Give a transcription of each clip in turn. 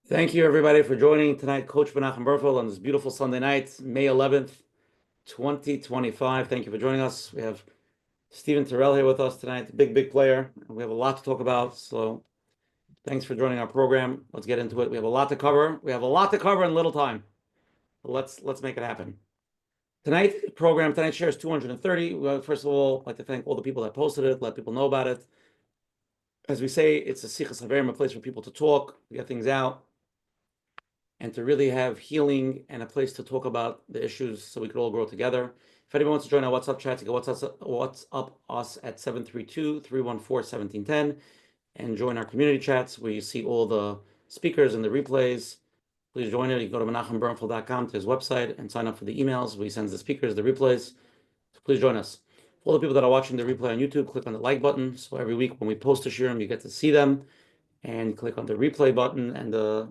Thank you, everybody, for joining tonight, Coach Menachem on this beautiful Sunday night, May 11th, 2025. Thank you for joining us. We have Stephen Terrell here with us tonight, big player. We have a lot to talk about, so thanks for joining our program. Let's get into it. We have a lot to cover. We have a lot to cover in little time. Let's make it happen. Tonight's share is 230. Well, first of all, I'd like to thank all the people that posted it, let people know about it. As we say, it's a sichas haverim, a place for people to talk, to get things out, and to really have healing and a place to talk about the issues so we could all grow together. If anyone wants to join our WhatsApp chat, you can WhatsApp us at 732-314-1710 and join our community chats where you see all the speakers and the replays. Please join it. You can go to menachembernfeld.com to his website and sign up for the emails where he sends the speakers, the replays. So please join us. For all the people that are watching the replay on YouTube, click on the like button. So every week when we post a shiurim, you get to see them. And click on the replay button and the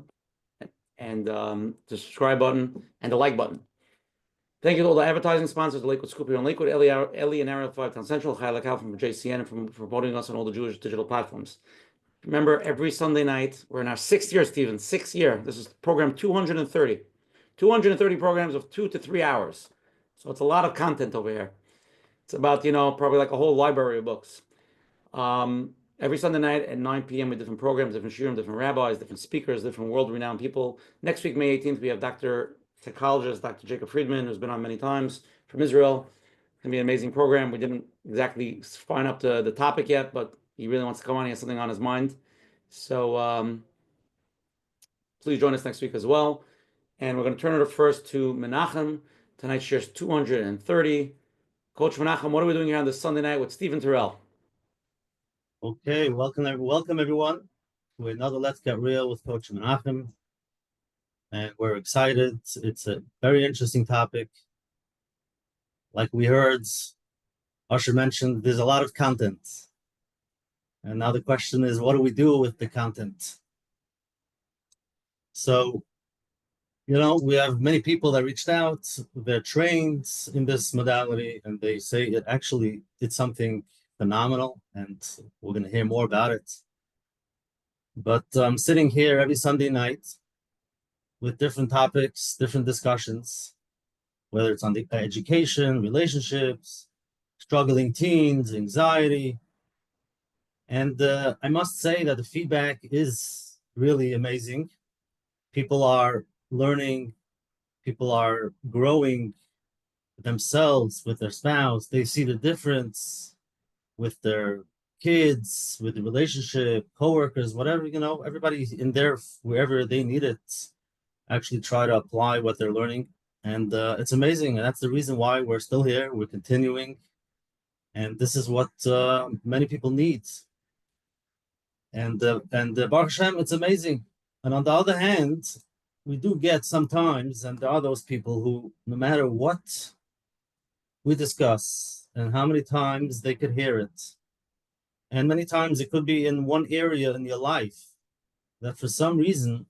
subscribe button and the like button. Thank you to all the advertising sponsors, the Lakewood Scoop here in Lakewood, Ellie and Ariel 5 Town Central, Chai Lakal from JCN, and for promoting us on all the Jewish digital platforms. Remember, every Sunday night, we're in our 6th year, Stephen, 6th year. This is program 230. 230 programs of 2 to 3 hours. So it's a lot of content over here. It's about, probably like a whole library of books. Every Sunday night at 9 p.m. with different programs, different shiurim, different rabbis, different speakers, different world-renowned people. Next week, May 18th, we have psychologist Dr. Jacob Friedman, who's been on many times from Israel. It's going to be an amazing program. We didn't exactly find up to the topic yet, but he really wants to come on. He has something on his mind. So please join us next week as well. And we're going to turn it first to Menachem. Tonight's share is 230. Coach Menachem, what are we doing here on this Sunday night with Stephen Terrell? Okay, welcome everyone to another Let's Get Real with Coach Menachem. And we're excited. It's a very interesting topic. Like we heard, Usher mentioned, there's a lot of content. And now the question is, what do we do with the content? So, we have many people that reached out, they're trained in this modality, and they say it's something phenomenal, and we're going to hear more about it. But I'm sitting here every Sunday night with different topics, different discussions, whether it's on the education, relationships, struggling teens, anxiety. And I must say that the feedback is really amazing. People are learning, people are growing themselves with their spouse. They see the difference with their kids, with the relationship, coworkers, whatever, everybody in there, wherever they need it, actually try to apply what they're learning. And it's amazing. And that's the reason why we're still here. We're continuing. And this is what many people need. And Baruch Hashem, it's amazing. And on the other hand, we do get sometimes, and there are those people who, no matter what we discuss, and how many times they could hear it. And many times it could be in one area in your life that for some reason,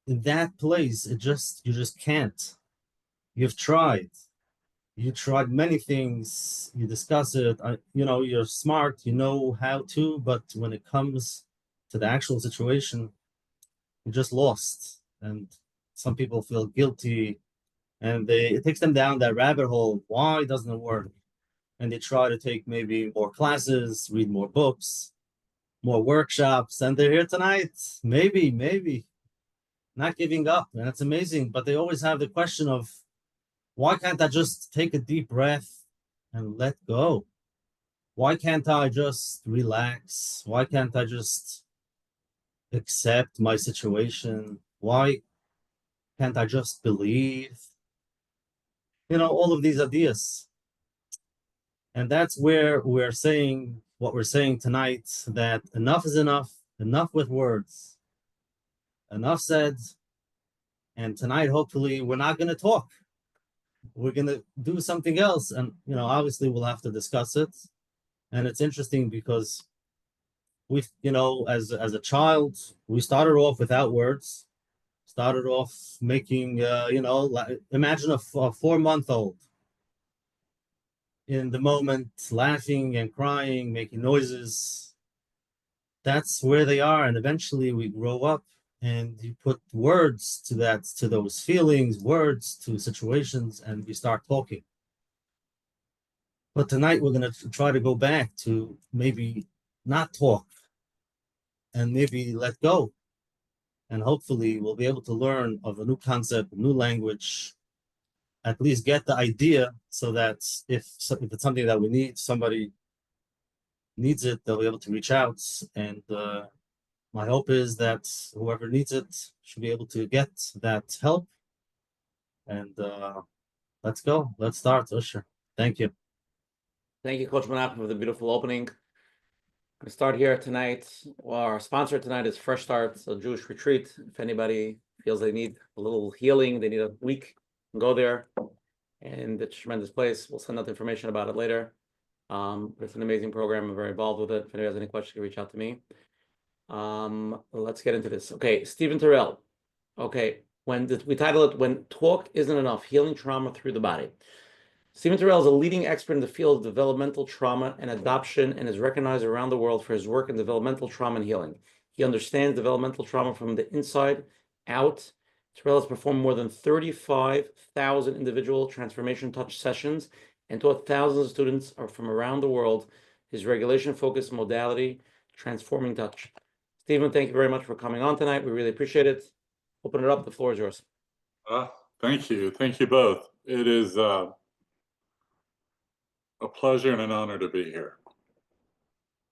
in that place, you just can't. You've tried. You tried many things. You discuss it. You're smart. You know how to. But when it comes to the actual situation, you're just lost. And some people feel guilty. And it takes them down that rabbit hole. Why doesn't it work? And they try to take maybe more classes, read more books, more workshops, and they're here tonight. Maybe, not giving up, and that's amazing. But they always have the question of, why can't I just take a deep breath and let go? Why can't I just relax? Why can't I just accept my situation? Why can't I just believe? All of these ideas. And that's where we're saying what we're saying tonight, that enough is enough with words. Enough said. And tonight, hopefully, we're not going to talk. We're going to do something else. And, obviously, we'll have to discuss it. And it's interesting because we've, as a child, we started off without words, started off making, imagine a 4-month-old. In the moment, laughing and crying, making noises. That's where they are. And eventually we grow up and you put words to that, to those feelings, words to situations, and you start talking. But tonight we're going to try to go back to maybe not talk and maybe let go. And hopefully we'll be able to learn of a new concept, a new language, at least get the idea, so that if it's something that we need, somebody needs it, they'll be able to reach out. And my hope is that whoever needs it should be able to get that help. And let's go. Let's start, Usher. Thank you. Thank you, Coach Menachem, for the beautiful opening. I'm going to start here tonight. Well, our sponsor tonight is Fresh Start, a Jewish retreat. If anybody feels they need a little healing, they need a week, go there. And it's a tremendous place. We'll send out information about it later. It's an amazing program. I'm very involved with it. If anybody has any questions, you can reach out to me. Let's get into this. Okay, Stephen Terrell. Okay, we title it "When Talk Isn't Enough: Healing Trauma Through the Body." Stephen Terrell is a leading expert in the field of developmental trauma and adoption and is recognized around the world for his work in developmental trauma and healing. He understands developmental trauma from the inside out. Terrell has performed more than 35,000 individual transformation touch sessions and taught thousands of students from around the world his regulation-focused modality, transforming touch. Stephen, thank you very much for coming on tonight. We really appreciate it. Open it up. The floor is yours. Thank you. Thank you both. It is a pleasure and an honor to be here.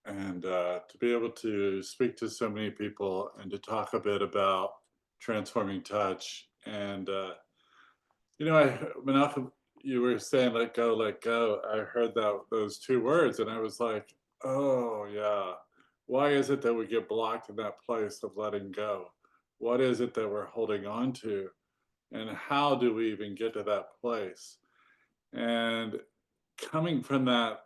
And to be able to speak to so many people and to talk a bit about transforming touch. And, Menachem, you were saying, let go, let go. I heard those two words and I was like, oh yeah. Why is it that we get blocked in that place of letting go? What is it that we're holding on to? And how do we even get to that place? And coming from that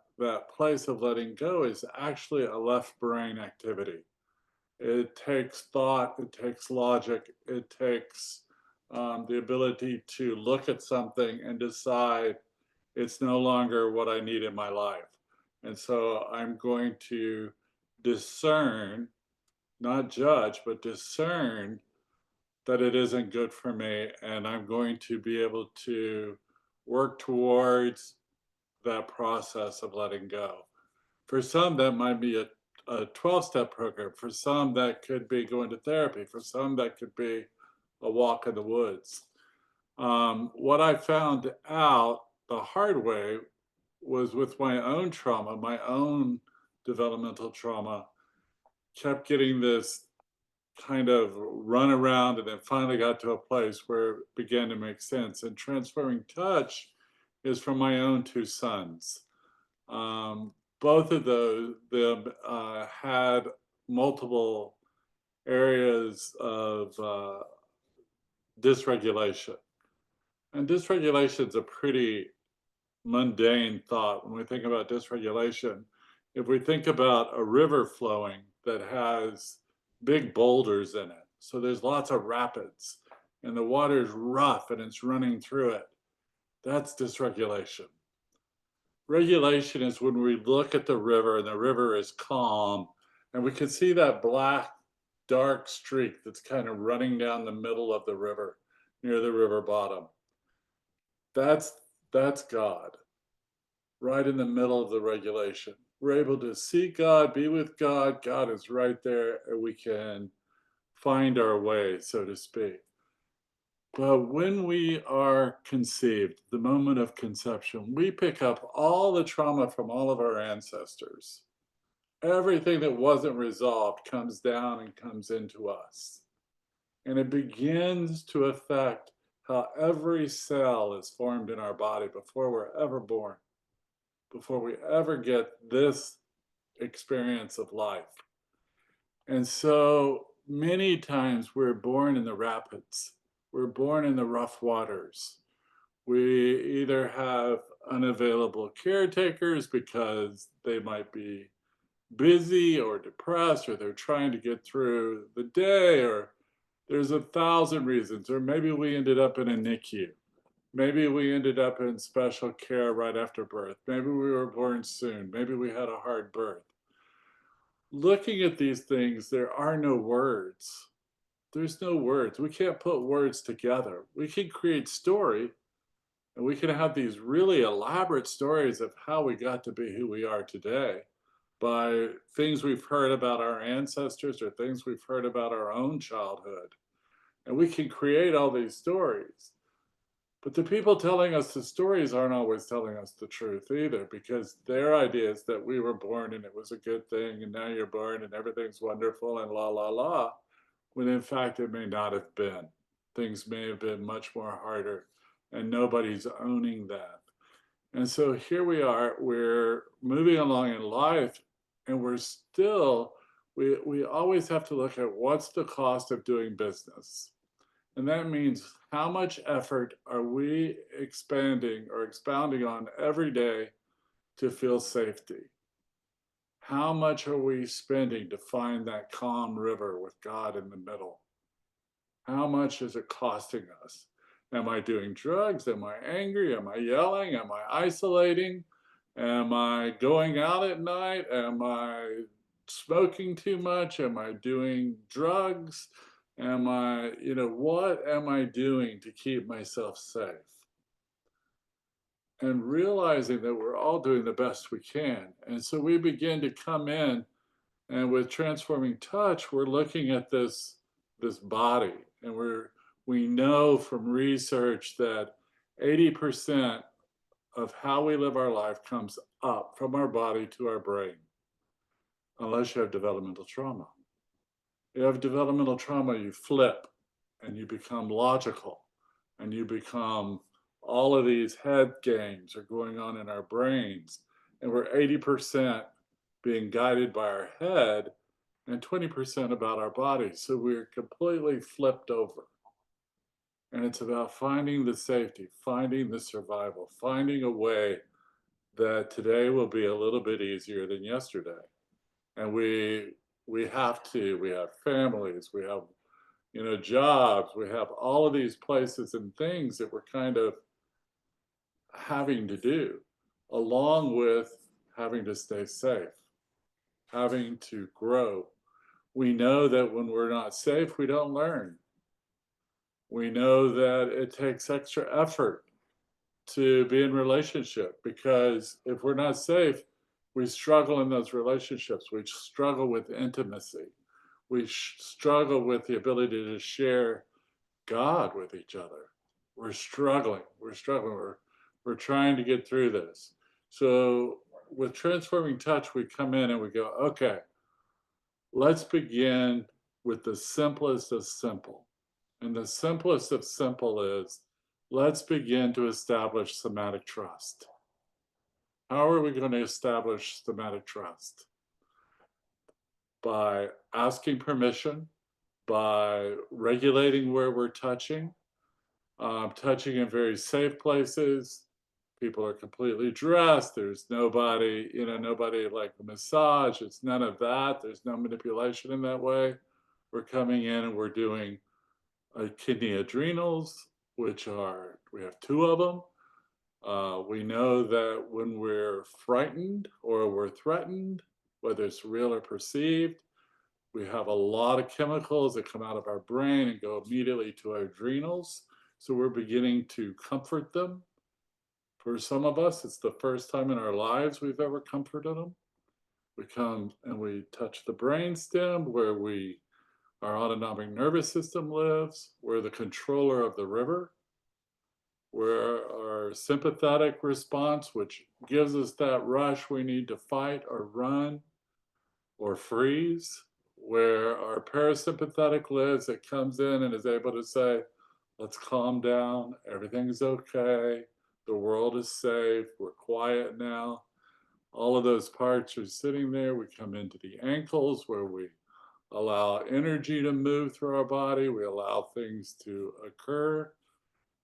place of letting go is actually a left brain activity. It takes thought, it takes logic, it takes the ability to look at something and decide it's no longer what I need in my life. And so I'm going to discern, not judge, but discern that it isn't good for me. And I'm going to be able to work towards that process of letting go. For some, that might be a 12-step program. For some, that could be going to therapy. For some, that could be a walk in the woods. What I found out the hard way was with my own trauma, my own developmental trauma, kept getting this kind of run around and then finally got to a place where it began to make sense. And transferring touch is from my own two sons. Both of them had multiple areas of dysregulation. And dysregulation is a pretty mundane thought when we think about dysregulation. If we think about a river flowing that has big boulders in it, so there's lots of rapids and the water is rough and it's running through it, that's dysregulation. Regulation is when we look at the river and the river is calm and we can see that black, dark streak that's kind of running down the middle of the river near the river bottom. That's God, right in the middle of the regulation. We're able to see God, be with God. God is right there and we can find our way, so to speak. But when we are conceived, the moment of conception, we pick up all the trauma from all of our ancestors. Everything that wasn't resolved comes down and comes into us. And it begins to affect how every cell is formed in our body before we're ever born, before we ever get this experience of life. And so many times we're born in the rapids. We're born in the rough waters. We either have unavailable caretakers because they might be busy or depressed, or they're trying to get through the day, or there's 1,000 reasons, or maybe we ended up in a NICU. Maybe we ended up in special care right after birth. Maybe we were born soon. Maybe we had a hard birth. Looking at these things, there are no words. there's no words. We can't put words together. We can create story, and we can have these really elaborate stories of how we got to be who we are today by things we've heard about our ancestors or things we've heard about our own childhood. And we can create all these stories. But the people telling us the stories aren't always telling us the truth either, because their idea is that we were born and it was a good thing, and now you're born and everything's wonderful and la la la, when in fact it may not have been. Things may have been much more harder, and nobody's owning that. And so here we are, we're moving along in life, and we always have to look at what's the cost of doing business. And that means how much effort are we expanding or expounding on every day to feel safety? How much are we spending to find that calm river with God in the middle? How much is it costing us? Am I doing drugs? Am I angry? Am I yelling? Am I isolating? Am I going out at night? Am I smoking too much? Am I doing drugs? Am I, what am I doing to keep myself safe? And realizing that we're all doing the best we can. And so we begin to come in, and with transforming touch, we're looking at this body, and we know from research that 80% of how we live our life comes up from our body to our brain, unless you have developmental trauma. You have developmental trauma, you flip and you become logical, and you become, all of these head games are going on in our brains, and we're 80% being guided by our head and 20% about our body. So we're completely flipped over. And it's about finding the safety, finding the survival, finding a way that today will be a little bit easier than yesterday. And we have families, we have, jobs, we have all of these places and things that we're kind of having to do, along with having to stay safe, having to grow. We know that when we're not safe, we don't learn. We know that it takes extra effort to be in relationship, because if we're not safe, we struggle in those relationships. We struggle with intimacy. We struggle with the ability to share God with each other. We're struggling. We're trying to get through this. So with transforming touch, we come in and we go, okay, let's begin with the simplest of simple. And the simplest of simple is, let's begin to establish somatic trust. How are we going to establish somatic trust? By asking permission, by regulating where we're touching in very safe places. People are completely dressed. There's nobody, nobody like a massage. It's none of that. There's no manipulation in that way. We're coming in and we're doing kidney adrenals, we have 2 of them. We know that when we're frightened or we're threatened, whether it's real or perceived, we have a lot of chemicals that come out of our brain and go immediately to our adrenals. So we're beginning to comfort them. For some of us, it's the first time in our lives we've ever comforted them. We come and we touch the brain stem where our autonomic nervous system lives. We're the controller of the river. Where our sympathetic response, which gives us that rush we need to fight or run or freeze, where our parasympathetic lives, it comes in and is able to say, let's calm down, everything's okay, the world is safe, we're quiet now. All of those parts are sitting there. We come into the ankles where we allow energy to move through our body, we allow things to occur.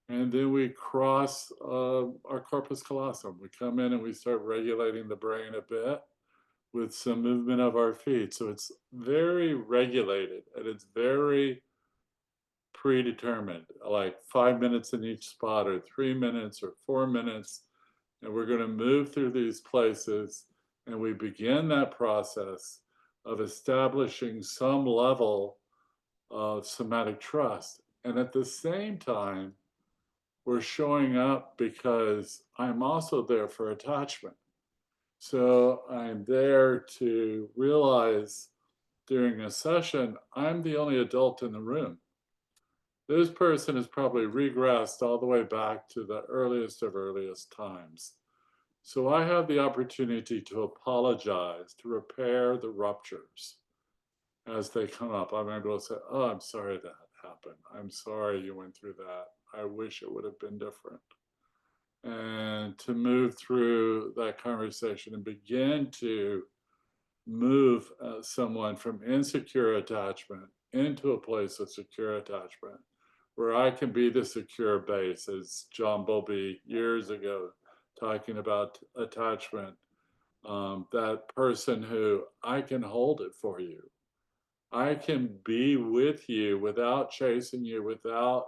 And then we cross our corpus callosum. We come in and we start regulating the brain a bit with some movement of our feet. So it's very regulated and it's very predetermined, like 5 minutes in each spot or 3 minutes or 4 minutes. And we're going to move through these places, and we begin that process of establishing some level of somatic trust. And at the same time, we're showing up because I'm also there for attachment. So I'm there to realize during a session, I'm the only adult in the room. This person has probably regressed all the way back to the earliest of earliest times. So I have the opportunity to apologize, to repair the ruptures as they come up. I'm able to say, oh, I'm sorry that happened. I'm sorry you went through that. I wish it would have been different. And to move through that conversation and begin to move someone from insecure attachment into a place of secure attachment, where I can be the secure base, as John Bowlby years ago talking about attachment, that person who I can hold it for you. I can be with you without chasing you, without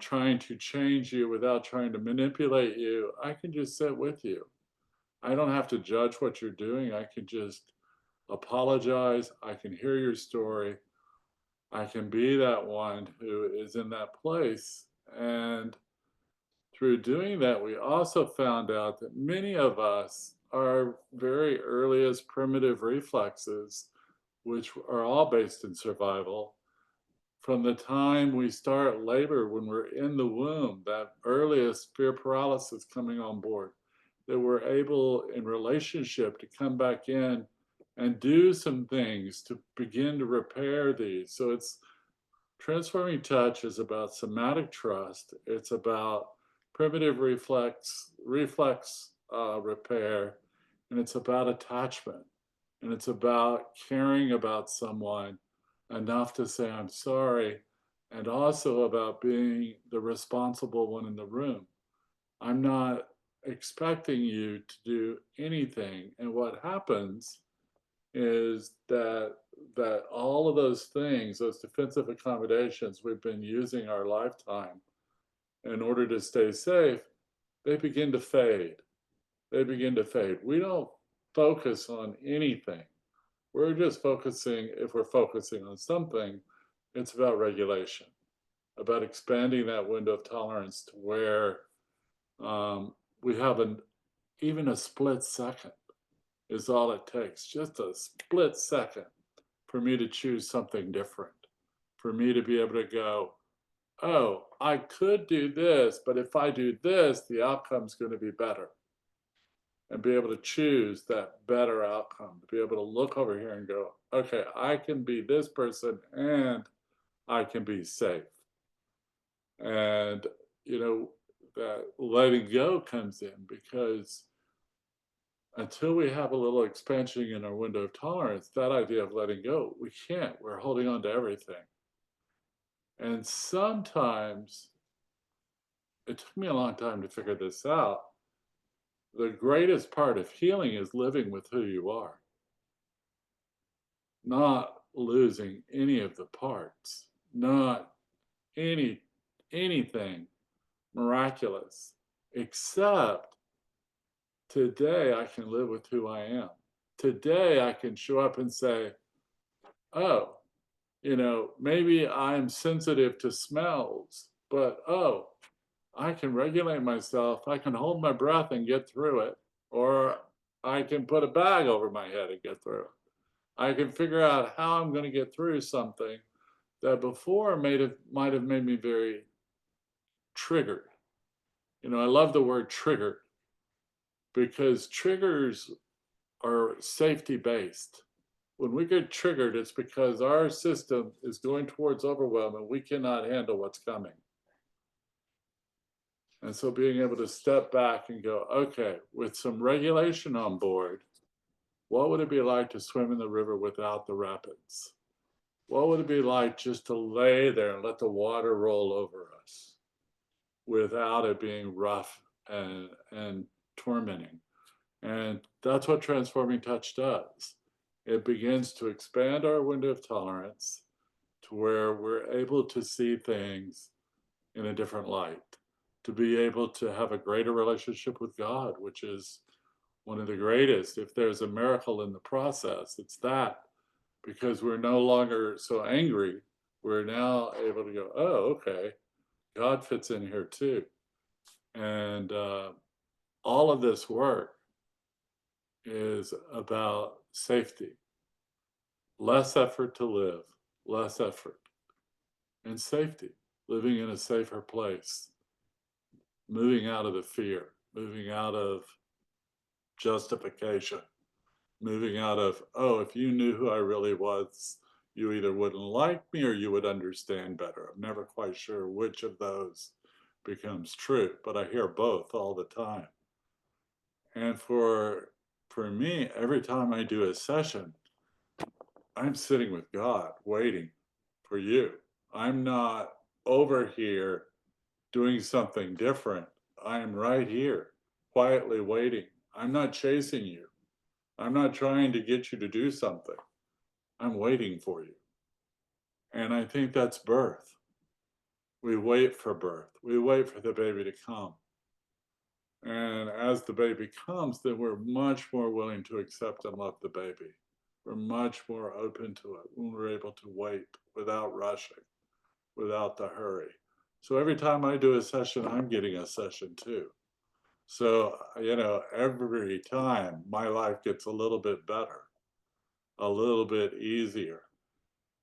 trying to change you, without trying to manipulate you. I can just sit with you. I don't have to judge what you're doing. I can just apologize. I can hear your story. I can be that one who is in that place. And through doing that, we also found out that many of us, our very earliest primitive reflexes, which are all based in survival, from the time we start labor, when we're in the womb, that earliest fear paralysis coming on board, that we're able in relationship to come back in and do some things to begin to repair these. So it's transforming touch is about somatic trust. It's about primitive reflex repair, and it's about attachment, and it's about caring about someone enough to say I'm sorry, and also about being the responsible one in the room. I'm not expecting you to do anything, and what happens is that all of those things, those defensive accommodations we've been using our lifetime in order to stay safe, they begin to fade. They begin to fade. We don't focus on anything. We're just focusing, if we're focusing on something, it's about regulation, about expanding that window of tolerance to where we have even a split second is all it takes, just a split second for me to choose something different, for me to be able to go, oh, I could do this, but if I do this, the outcome's going to be better. And be able to choose that better outcome, to be able to look over here and go, okay, I can be this person and I can be safe. And, that letting go comes in, because until we have a little expansion in our window of tolerance, that idea of letting go, we can't. We're holding on to everything. And sometimes, it took me a long time to figure this out, the greatest part of healing is living with who you are, not losing any of the parts, not anything miraculous, except today I can live with who I am. Today I can show up and say, oh, maybe I'm sensitive to smells, but oh, I can regulate myself. I can hold my breath and get through it. Or I can put a bag over my head and get through it. I can figure out how I'm going to get through something that before might have made me very triggered. I love the word triggered, because triggers are safety based. When we get triggered, it's because our system is going towards overwhelm and we cannot handle what's coming. And so being able to step back and go, okay, with some regulation on board, what would it be like to swim in the river without the rapids? What would it be like just to lay there and let the water roll over us without it being rough and tormenting? And that's what transforming touch does. It begins to expand our window of tolerance to where we're able to see things in a different light, to be able to have a greater relationship with God, which is one of the greatest. If there's a miracle in the process, it's that because we're no longer so angry. We're now able to go, oh, okay, God fits in here too. And all of this work is about safety. Less effort to live, less effort, and safety, living in a safer place, moving out of the fear, moving out of justification, moving out of, oh, if you knew who I really was, you either wouldn't like me or you would understand better. I'm never quite sure which of those becomes true, but I hear both all the time. And for me, every time I do a session, I'm sitting with God waiting for you. I'm not over here doing something different. I'm right here, quietly waiting. I'm not chasing you. I'm not trying to get you to do something. I'm waiting for you. And I think that's birth. We wait for birth. We wait for the baby to come. And as the baby comes, then we're much more willing to accept and love the baby. We're much more open to it when we're able to wait without rushing, without the hurry. So every time I do a session, I'm getting a session too. So, you know, every time my life gets a little bit better, a little bit easier,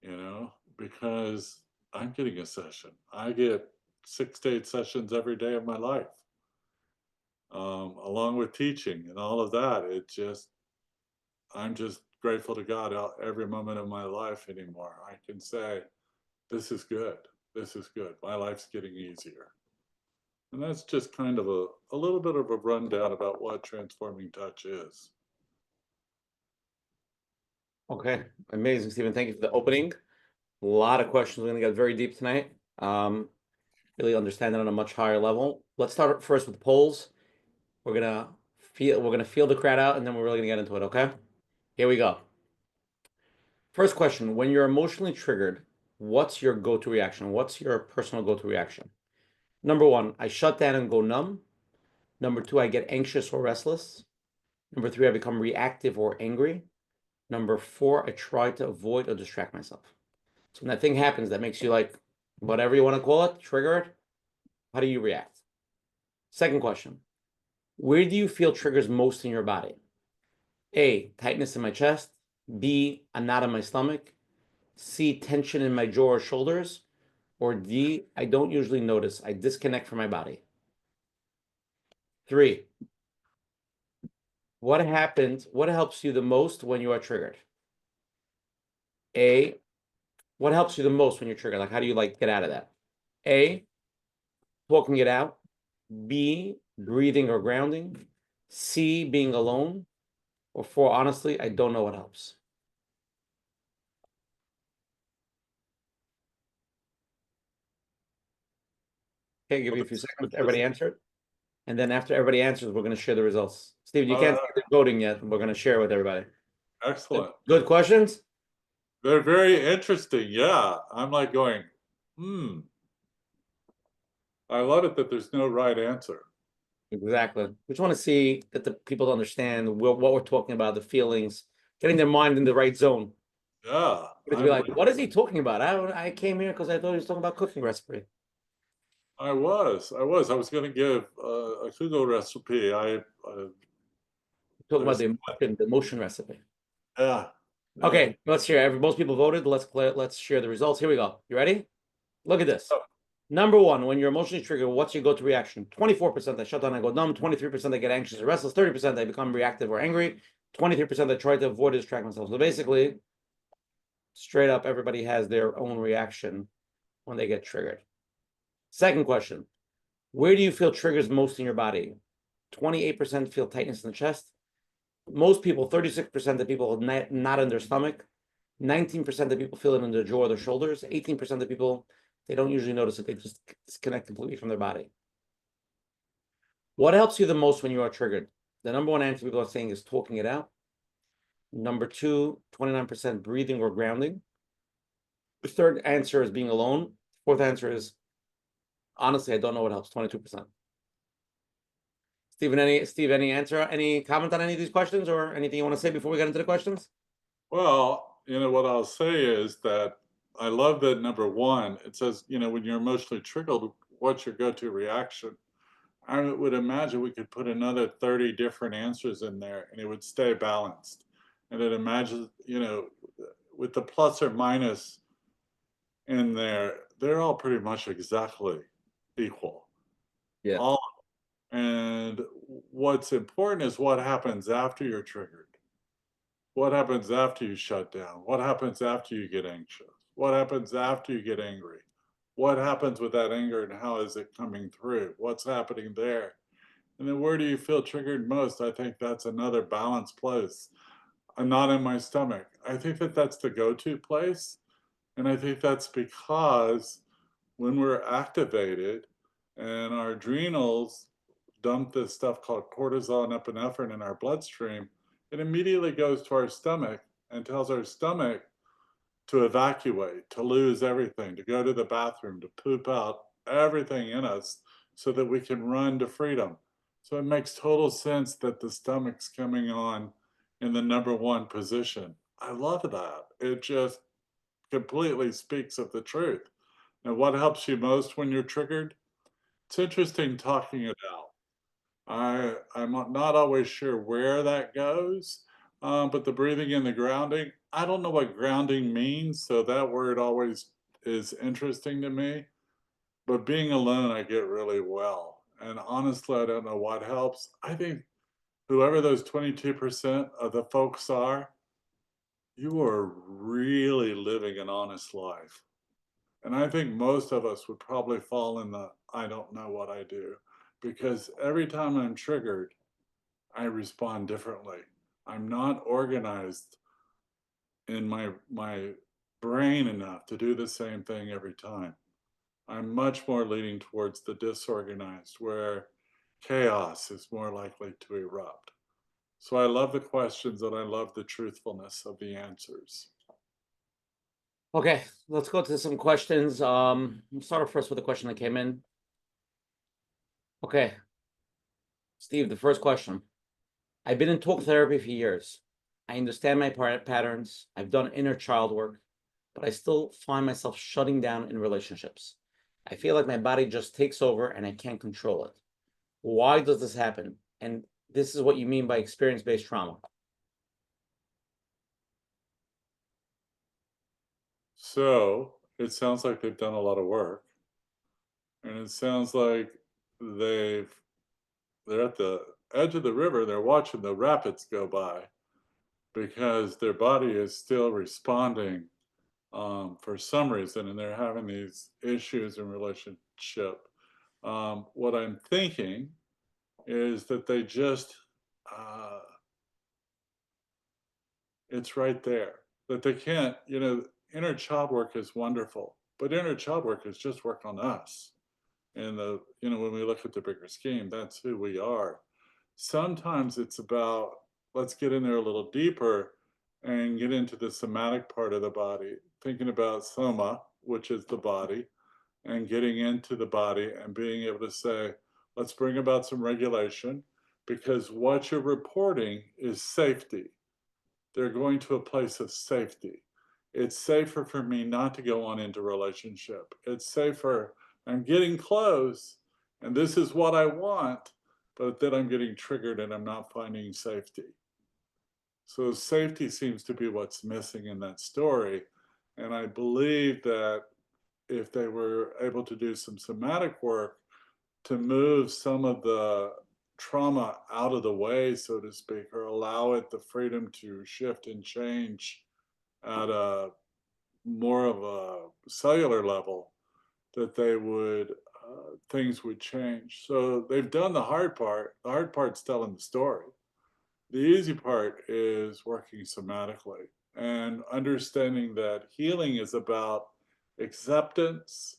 you know, because I'm getting a session. I get 6 to 8 sessions every day of my life, along with teaching and all of that. I'm just grateful to God every moment of my life anymore. I can say, this is good. This is good. My life's getting easier. And that's just kind of a little bit of a rundown about what transforming touch is. Okay, amazing, Stephen. Thank you for the opening. A lot of questions. We're going to get very deep tonight. Really understand it on a much higher level. Let's start first with polls. We're gonna feel the crowd out, and then we're really gonna get into it. Okay, here we go. First question: when you're emotionally triggered, what's your go-to reaction? What's your personal go-to reaction? Number one, I shut down and go numb. Number two, I get anxious or restless. Number three, I become reactive or angry. Number four, I try to avoid or distract myself. So when that thing happens that makes you like, whatever you want to call it, triggered, how do you react? Second question, where do you feel triggers most in your body? A, tightness in my chest. B, a knot in my stomach. C, tension in my jaw or shoulders. Or D, I don't usually notice. I disconnect from my body. 3, what happens? What helps you the most when you are triggered? A, what helps you the most when you're triggered? Like, how do you like get out of that? A, talking it out. B, breathing or grounding. C, being alone. Or 4, honestly, I don't know what helps. Okay, give you a few seconds. Everybody answered. And then after everybody answers, we're going to share the results. Steve, you can't see the voting yet. We're going to share with everybody. Excellent. Good questions? They're very interesting. Yeah. I'm like going, I love it that there's no right answer. Exactly. We just want to see that the people understand what we're talking about, the feelings, getting their mind in the right zone. Yeah. Because be like, what is he talking about? I came here because I thought he was talking about cooking recipe. I was going to give a Google recipe. Talking about the emotion recipe. Yeah. Okay, let's share. Most people voted. Let's share the results. Here we go. You ready? Look at this. Number one, when you're emotionally triggered, what's your go-to reaction? 24% I shut down and go numb. 23% I get anxious or restless. 30% I become reactive or angry. 23% I try to avoid or distract myself. So basically, straight up, everybody has their own reaction when they get triggered. Second question, where do you feel triggers most in your body? 28% feel tightness in the chest. Most people, 36% of people, not in their stomach. 19% of people feel it in their jaw or their shoulders. 18% of people, they don't usually notice it. They just disconnect completely from their body. What helps you the most when you are triggered? The number one answer people are saying is talking it out. Number two, 29% breathing or grounding. The third answer is being alone. Fourth answer is, honestly, I don't know what helps, 22%. Steve, any answer, any comment on any of these questions or anything you want to say before we get into the questions? Well, what I'll say is that I love that number one, it says, when you're emotionally triggered, what's your go-to reaction? I would imagine we could put another 30 different answers in there and it would stay balanced. And it imagines, with the plus or minus in there, they're all pretty much exactly equal. Yeah. All, and what's important is what happens after you're triggered. What happens after you shut down? What happens after you get anxious? What happens after you get angry? What happens with that anger and how is it coming through? What's happening there? And then where do you feel triggered most? I think that's another balanced place. A knot in my stomach. I think that that's the go-to place. And I think that's because when we're activated and our adrenals dump this stuff called cortisol and epinephrine in our bloodstream, it immediately goes to our stomach and tells our stomach to evacuate, to lose everything, to go to the bathroom, to poop out everything in us so that we can run to freedom. So it makes total sense that the stomach's coming on in the number one position. I love that. It just completely speaks of the truth. And what helps you most when you're triggered? It's interesting talking it out. I'm not always sure where that goes, but the breathing and the grounding, I don't know what grounding means, so that word always is interesting to me. But being alone, I get really well. And honestly, I don't know what helps. I think whoever those 22% of the folks are, you are really living an honest life. And I think most of us would probably fall in the I don't know what I do, because every time I'm triggered, I respond differently. I'm not organized in my brain enough to do the same thing every time. I'm much more leaning towards the disorganized, where chaos is more likely to erupt. So I love the questions and I love the truthfulness of the answers. Okay, let's go to some questions. We'll start off first with a question that came in. Okay, Steve, the first question. I've been in talk therapy for years. I understand my patterns. I've done inner child work, but I still find myself shutting down in relationships. I feel like my body just takes over and I can't control it. Why does this happen? And this is what you mean by experience-based trauma. So it sounds like they've done a lot of work, and it sounds like they're at the edge of the river. They're watching the rapids go by because their body is still responding for some reason, and they're having these issues in relationship. What I'm thinking is that they just it's right there, that they can't, inner child work is wonderful, but inner child work is just work on us. And when we look at the bigger scheme, that's who we are. Sometimes it's about, let's get in there a little deeper and get into the somatic part of the body, thinking about soma, which is the body, and getting into the body and being able to say, let's bring about some regulation, because what you're reporting is safety. They're going to a place of safety. It's safer for me not to go on into relationship. It's safer, I'm getting close and this is what I want, but then I'm getting triggered and I'm not finding safety. So safety seems to be what's missing in that story. And I believe that if they were able to do some somatic work to move some of the trauma out of the way, so to speak, or allow it the freedom to shift and change at a more of a cellular level, that they would things would change. So they've done the hard part. The hard part's telling the story. The easy part is working somatically and understanding that healing is about acceptance,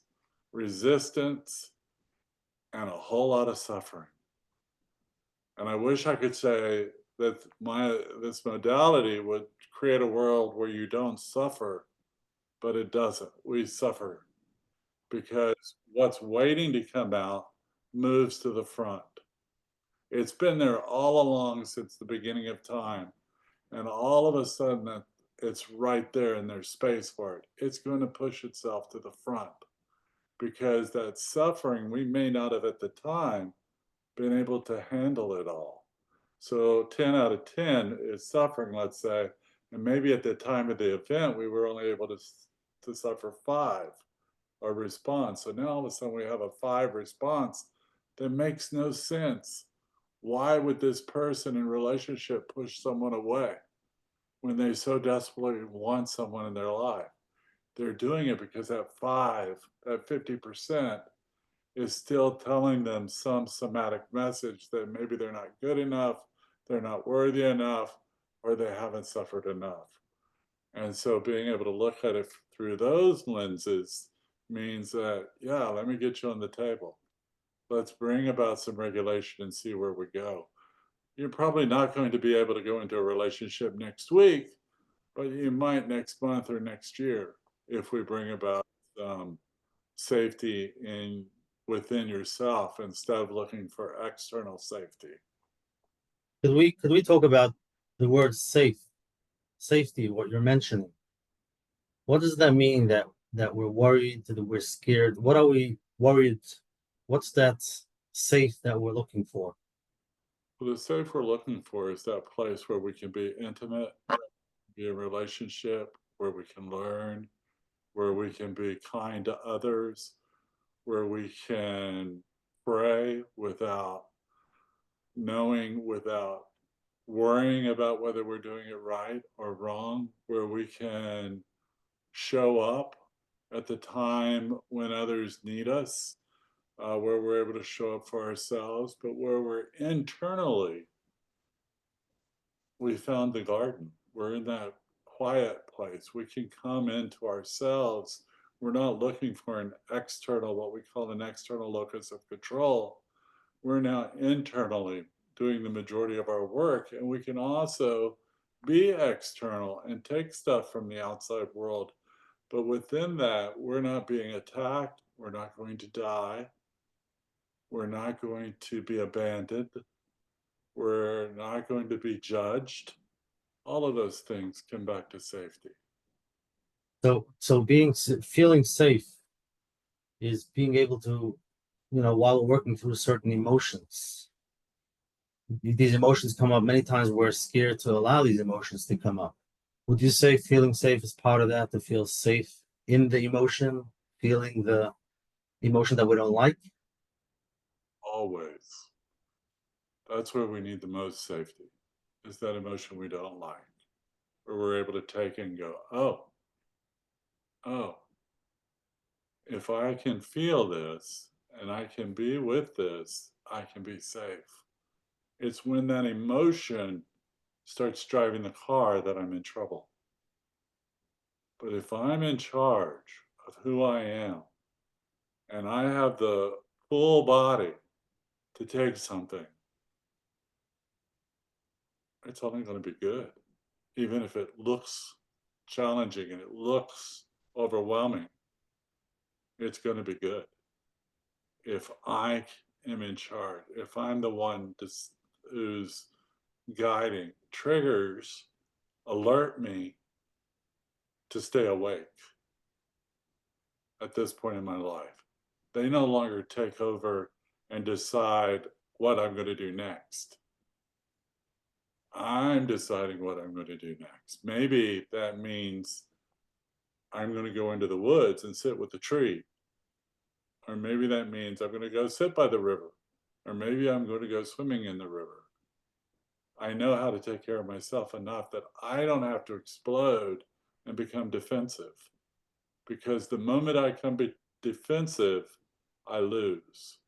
resistance, and a whole lot of suffering. And I wish I could say that this modality would create a world where you don't suffer, but it doesn't. We suffer because what's waiting to come out moves to the front. It's been there all along since the beginning of time. And all of a sudden it's right there and there's space for it, it's going to push itself to the front, because that suffering, we may not have at the time been able to handle it all. So 10 out of 10 is suffering, let's say, and maybe at the time of the event, we were only able to suffer 5 or response. So now all of a sudden we have a 5 response that makes no sense. Why would this person in relationship push someone away when they so desperately want someone in their life? They're doing it because that 5, that 50% is still telling them some somatic message that maybe they're not good enough, they're not worthy enough, or they haven't suffered enough. And so being able to look at it through those lenses means that, yeah, let me get you on the table. Let's bring about some regulation and see where we go. You're probably not going to be able to go into a relationship next week, but you might next month or next year if we bring about safety within yourself instead of looking for external safety. Could we talk about the word safety, what you're mentioning? What does that mean that we're worried, that we're scared? What are we worried? What's that safe that we're looking for? Well, the safe we're looking for is that place where we can be intimate, be in a relationship, where we can learn, where we can be kind to others, where we can pray without knowing, without worrying about whether we're doing it right or wrong, where we can show up at the time when others need us, where we're able to show up for ourselves, but where we're internally, we found the garden. We're in that quiet place. We can come into ourselves. We're not looking for an external, what we call an external locus of control. We're now internally doing the majority of our work, and we can also be external and take stuff from the outside world. But within that, we're not being attacked. We're not going to die. We're not going to be abandoned. We're not going to be judged. All of those things come back to safety. So feeling safe is being able to, while working through certain emotions. These emotions come up many times. We're scared to allow these emotions to come up. Would you say feeling safe is part of that, to feel safe in the emotion, feeling the emotion that we don't like? Always. That's where we need the most safety, is that emotion we don't like, where we're able to take and go, oh, if I can feel this and I can be with this, I can be safe. It's when that emotion starts driving the car that I'm in trouble. But if I'm in charge of who I am and I have the full body to take something, it's only going to be good, even if it looks challenging and it looks overwhelming. It's going to be good. If I am in charge, if I'm the one who's guiding, triggers alert me to stay awake at this point in my life. They no longer take over and decide what I'm going to do next. I'm deciding what I'm going to do next. Maybe that means I'm going to go into the woods and sit with the tree. Or maybe that means I'm going to go sit by the river. Or maybe I'm going to go swimming in the river. I know how to take care of myself enough that I don't have to explode and become defensive. Because the moment I come defensive, I lose.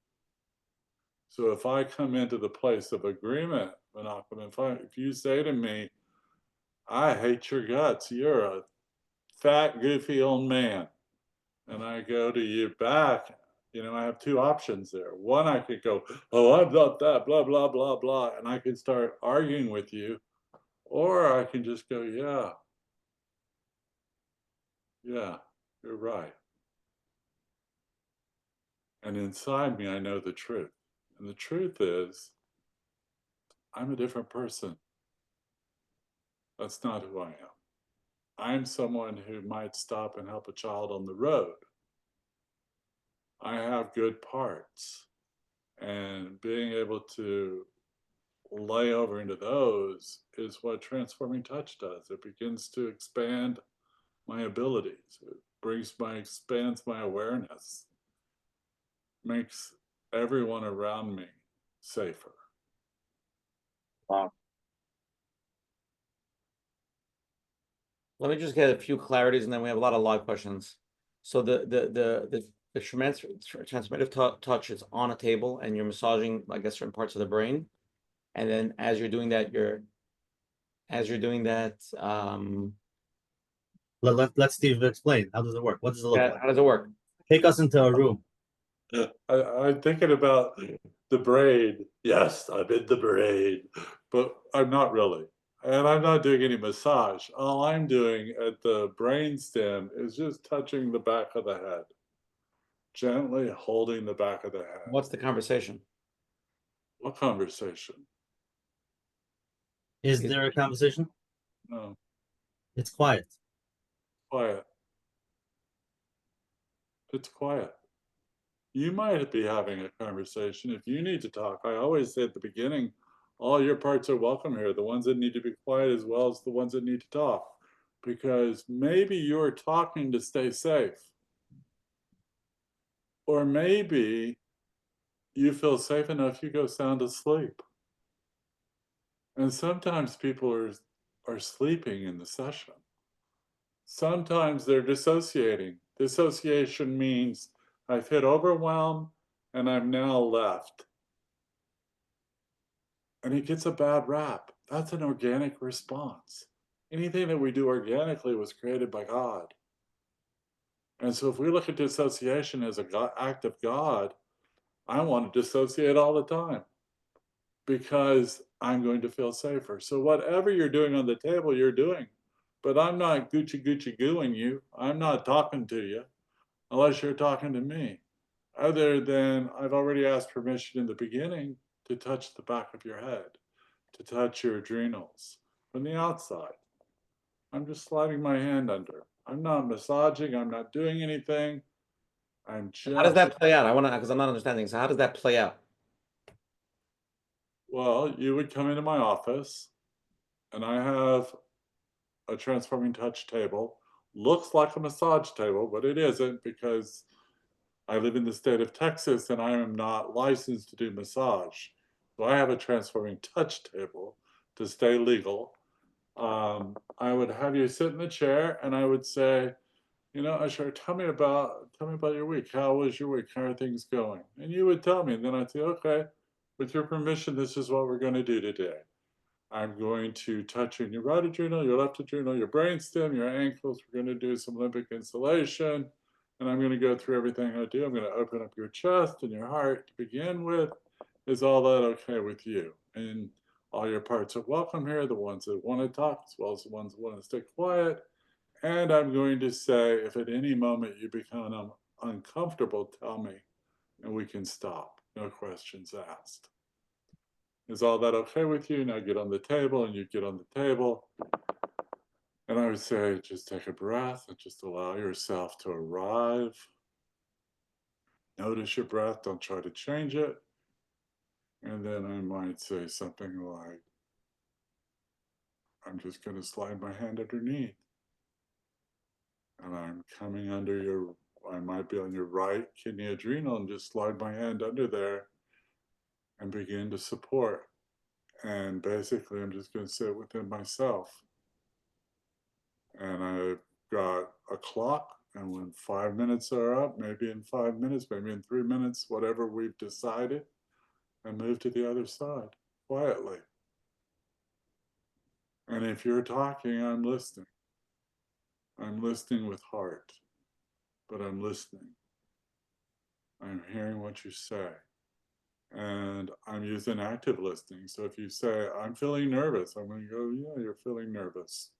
So if I come into the place of agreement, Menachem, if you say to me, I hate your guts, you're a fat, goofy old man, and I go to you back, I have 2 options there. One, I could go, oh, I'm not that, blah, blah, blah, blah, and I can start arguing with you, or I can just go, yeah, you're right. And inside me, I know the truth. And the truth is, I'm a different person. That's not who I am. I'm someone who might stop and help a child on the road. I have good parts, and being able to lay over into those is what transforming touch does. It begins to expand my abilities. It expands my awareness, makes everyone around me safer. Wow. Let me just get a few clarities, and then we have a lot of live questions. So the transformative touch is on a table, and you're massaging, I guess, certain parts of the brain, and then as you're doing that, Let Steve explain. How does it work? What does it look like? how does it work? Take us into a room. I'm thinking about the brain. Yes, I'm in the brain, but I'm not really. And I'm not doing any massage. All I'm doing at the brain stem is just touching the back of the head, gently holding the back of the head. What's the conversation? What conversation? Is there a conversation? No, It's quiet. quiet. It's quiet. You might be having a conversation. If you need to talk, I always say at the beginning, all your parts are welcome here, the ones that need to be quiet as well as the ones that need to talk. Because maybe you're talking to stay safe. Or maybe you feel safe enough, you go sound asleep. And sometimes people are sleeping in the session. Sometimes they're dissociating. Dissociation means I've hit overwhelm and I'm now left. And it gets a bad rap. That's an organic response. Anything that we do organically was created by God. And so if we look at dissociation as an act of God, I want to dissociate all the time because I'm going to feel safer. So whatever you're doing on the table, you're doing. But I'm not Gucci gooing you. I'm not talking to you unless you're talking to me. Other than I've already asked permission in the beginning to touch the back of your head, to touch your adrenals from the outside. I'm just sliding my hand under. I'm not massaging. I'm not doing anything. I'm just. How does that play out? I want to, because I'm not understanding. So how does that play out? Well, you would come into my office, and I have a transforming touch table. Looks like a massage table, but it isn't because I live in the state of Texas and I am not licensed to do massage. So I have a transforming touch table to stay legal. I would have you sit in the chair and I would say, you know, Usher, tell me about your week. How was your week? How are things going? And you would tell me, and then I'd say, okay, with your permission, this is what we're going to do today. I'm going to touch your right adrenal, your left adrenal, your brainstem, your ankles. We're going to do some limbic insulation. And I'm going to go through everything I do. I'm going to open up your chest and your heart to begin with. Is all that okay with you? And all your parts are welcome here, the ones that want to talk as well as the ones that want to stay quiet. And I'm going to say, if at any moment you become uncomfortable, tell me, and we can stop. No questions asked. Is all that okay with you? Now get on the table, and you get on the table. And I would say, just take a breath and just allow yourself to arrive. Notice your breath, don't try to change it. And then I might say something like, I'm just going to slide my hand underneath. And I'm coming under your, I might be on your right kidney adrenal, and just slide my hand under there and begin to support. And basically, I'm just going to sit within myself. And I've got a clock, and when 5 minutes are up, maybe in 5 minutes, maybe in 3 minutes, whatever we've decided, I move to the other side quietly. And if you're talking, I'm listening. I'm listening with heart, but I'm listening. I'm hearing what you say. And I'm using active listening. So if you say, I'm feeling nervous, I'm going to go, yeah, you're feeling nervous.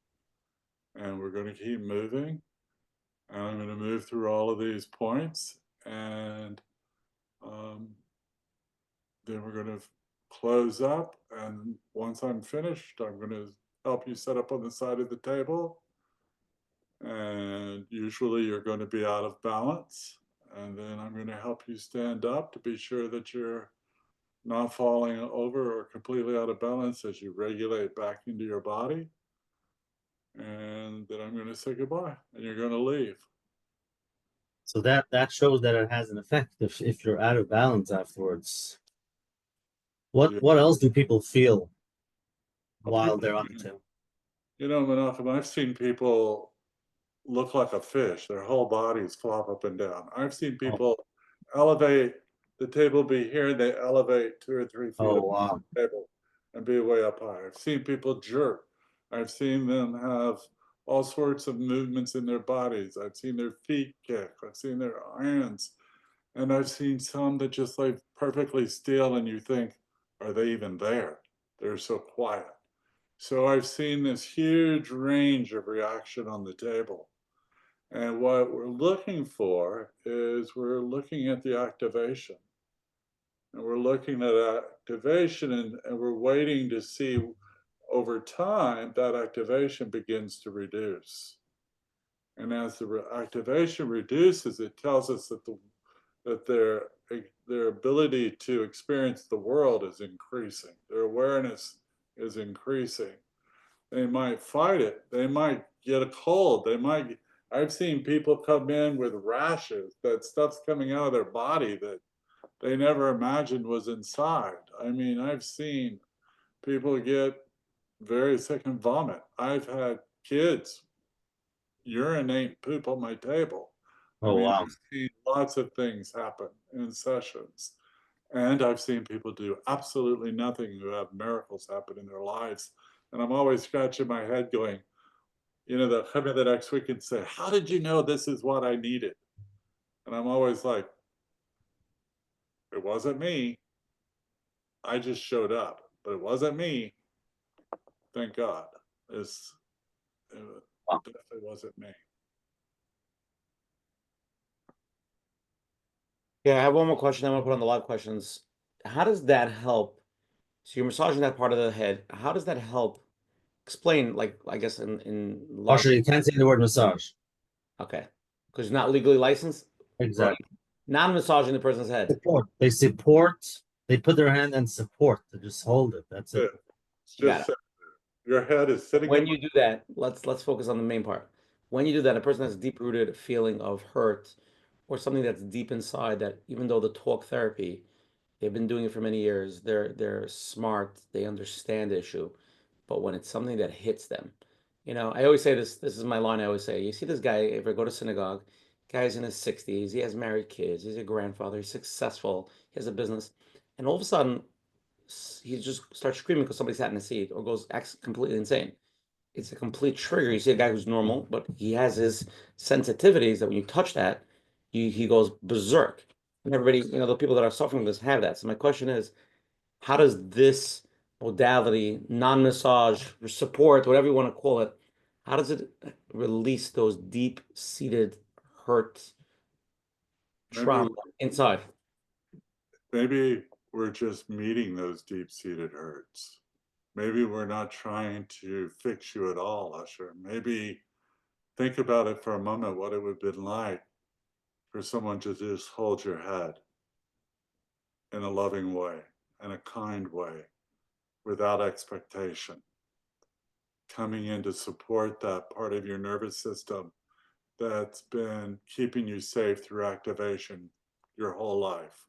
And we're going to keep moving. And I'm going to move through all of these points. And then we're going to close up. And once I'm finished, I'm going to help you set up on the side of the table. And usually you're going to be out of balance. And then I'm going to help you stand up to be sure that you're not falling over or completely out of balance as you regulate back into your body. And then I'm going to say goodbye and you're going to leave. So that shows that it has an effect if you're out of balance afterwards. Yeah. What else do people feel Well, while people, they're on the table? you know, Menachem, I've seen people look like a fish. Their whole bodies flop up and down. I've seen Oh, people elevate, the table be here, and they elevate 2 or 3 feet oh above wow. the table and be way up high. I've seen people jerk. I've seen them have all sorts of movements in their bodies. I've seen their feet kick. I've seen their hands. And I've seen some that just like perfectly still, and you think, are they even there? They're so quiet. So I've seen this huge range of reaction on the table. And what we're looking for is we're looking at the activation. And we're looking at activation and we're waiting to see over time that activation begins to reduce. And as the activation reduces, it tells us that their ability to experience the world is increasing. Their awareness is increasing. They might fight it. They might get a cold. I've seen people come in with rashes, that stuff's coming out of their body that they never imagined was inside. I mean, I've seen people get very sick and vomit. I've had kids urinate poop on my table. I Oh mean, wow. I've seen lots of things happen in sessions. And I've seen people do absolutely nothing who have miracles happen in their lives. And I'm always scratching my head going, you know, they'll come in the next week and say, how did you know this is what I needed? And I'm always like, it wasn't me. I just showed up, but it wasn't me. Thank God. It Wow. definitely wasn't me. Yeah, I have one more question. I want to put on the live questions. How does that help? So you're massaging that part of the head. How does that help? Explain, like, I guess in large. Actually, you can't say the word massage. Okay, because you're not legally licensed, or Exactly. non-massaging the person's head. Support. They support. They put their hand and support. They just hold it. That's it. It's Got just it. your head is sitting When in my you do that, let's focus on the main part. When you do that, a person has a deep-rooted feeling of hurt or something that's deep inside that even though the talk therapy, they've been doing it for many years, they're smart, they understand the issue, but when it's something that hits them, I always say this is my line I always say, you see this guy, if I go to synagogue, guy's in his 60s, he has married kids, he's a grandfather, he's successful, he has a business, and all of a sudden he just starts screaming because somebody sat in a seat or acts completely insane. It's a complete trigger. You see a guy who's normal, but he has his sensitivities that when you touch that, he goes berserk. And everybody, the people that are suffering this have that. So my question is, how does this modality, non-massage, support, whatever you want to call it, how does it release those deep-seated hurt, maybe trauma inside? maybe we're just meeting those deep-seated hurts. Maybe we're not trying to fix you at all, Usher. Maybe think about it for a moment, what it would have been like for someone to just hold your head in a loving way, in a kind way, without expectation, coming in to support that part of your nervous system that's been keeping you safe through activation your whole life.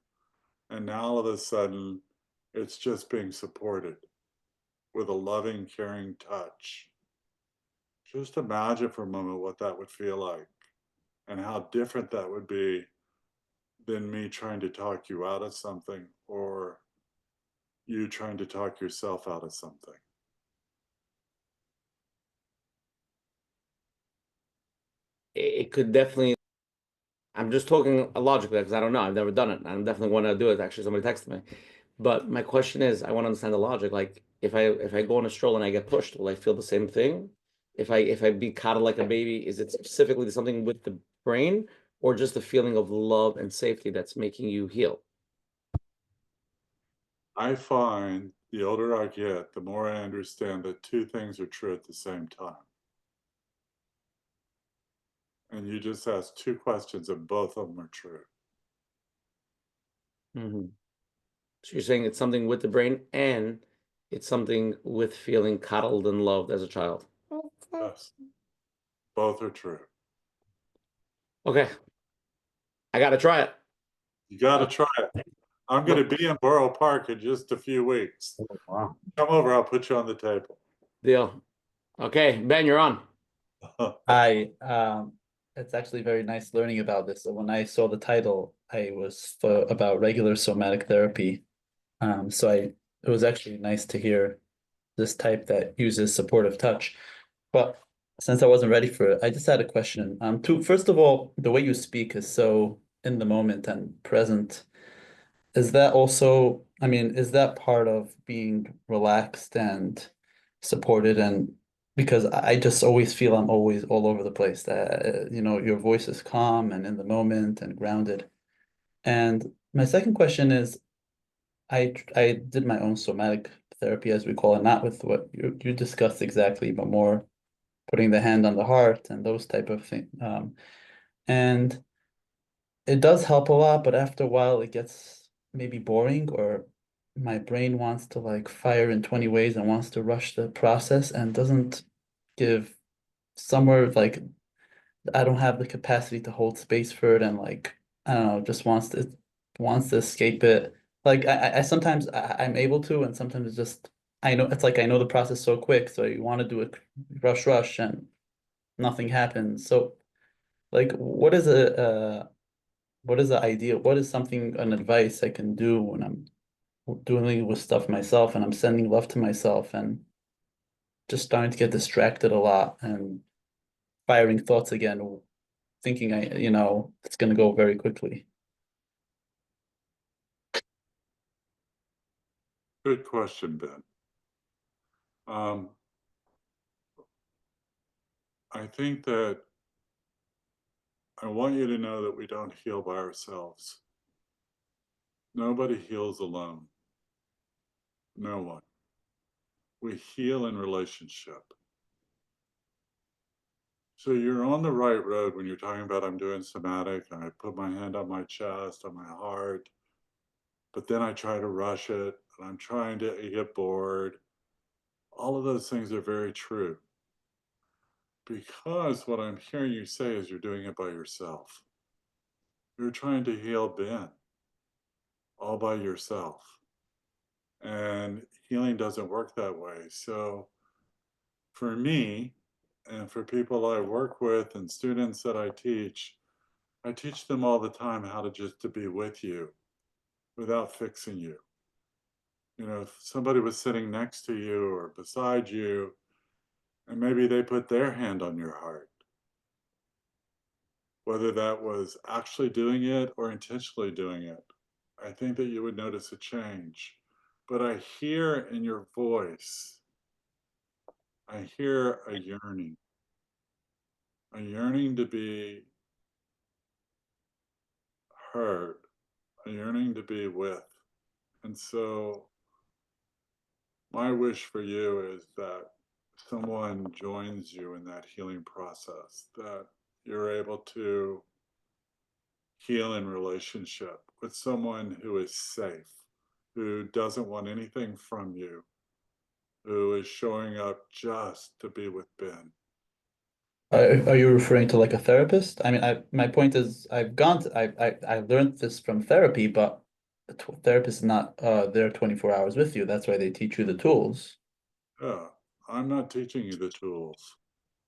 And now all of a sudden, it's just being supported with a loving, caring touch. Just imagine for a moment what that would feel like and how different that would be than me trying to talk you out of something or you trying to talk yourself out of something. It could definitely. I'm just talking logically because I don't know. I've never done it. I definitely want to do it. Actually, somebody texted me. But my question is, I want to understand the logic. Like, if I go on a stroll and I get pushed, will I feel the same thing? If I be coddled like a baby, is it specifically something with the brain or just the feeling of love and safety that's making you heal? I find the older I get, the more I understand that two things are true at the same time. And you just asked two questions and both of them are true. So you're saying it's something with the brain and it's something with feeling coddled and loved as a child. Yes, both are true. Okay. I got to try it. You got to try it. I'm going to be in Borough Park in just a few weeks. Oh, wow. Come over, I'll put you on the table. Deal. Okay, Ben, you're on. Hi, it's actually very nice learning about this. So when I saw the title, I was about regular somatic therapy. So it was actually nice to hear this type that uses supportive touch. But since I wasn't ready for it, I just had a question. First of all, the way you speak is so in the moment and present. Is that also, I mean, is that part of being relaxed and supported? And because I just always feel I'm always all over the place, that, your voice is calm and in the moment and grounded. And my second question is, I did my own somatic therapy, as we call it, not with what you discussed exactly, but more putting the hand on the heart and those type of things. And it does help a lot, but after a while it gets maybe boring, or my brain wants to like fire in 20 ways and wants to rush the process and doesn't give somewhere like I don't have the capacity to hold space for it, and like I don't know, just wants to escape it. Like I sometimes I'm able to, and sometimes it's just I know it's like I know the process so quick, so you want to do it rush and nothing happens. So like what is the idea? What is something, an advice I can do when I'm doing with stuff myself and I'm sending love to myself and just starting to get distracted a lot and firing thoughts again, thinking it's going to go very quickly. Good question, Ben. I think that I want you to know that we don't heal by ourselves. Nobody heals alone. No one. We heal in relationship. So you're on the right road when you're talking about I'm doing somatic and I put my hand on my chest, on my heart, but then I try to rush it and I'm trying to get bored. All of those things are very true. Because what I'm hearing you say is you're doing it by yourself. You're trying to heal Ben all by yourself. And healing doesn't work that way. So for me, and for people I work with and students that I teach them all the time how to just to be with you without fixing you. You know, if somebody was sitting next to you or beside you, and maybe they put their hand on your heart, whether that was actually doing it or intentionally doing it, I think that you would notice a change. But I hear in your voice, I hear a yearning to be heard, a yearning to be with. And so my wish for you is that someone joins you in that healing process, that you're able to heal in relationship with someone who is safe, who doesn't want anything from you, who is showing up just to be with Ben. Are you referring to like a therapist? I mean, my point is I learned this from therapy, but a therapist is not there 24 hours with you. That's why they teach you the tools. Yeah, I'm not teaching you the tools.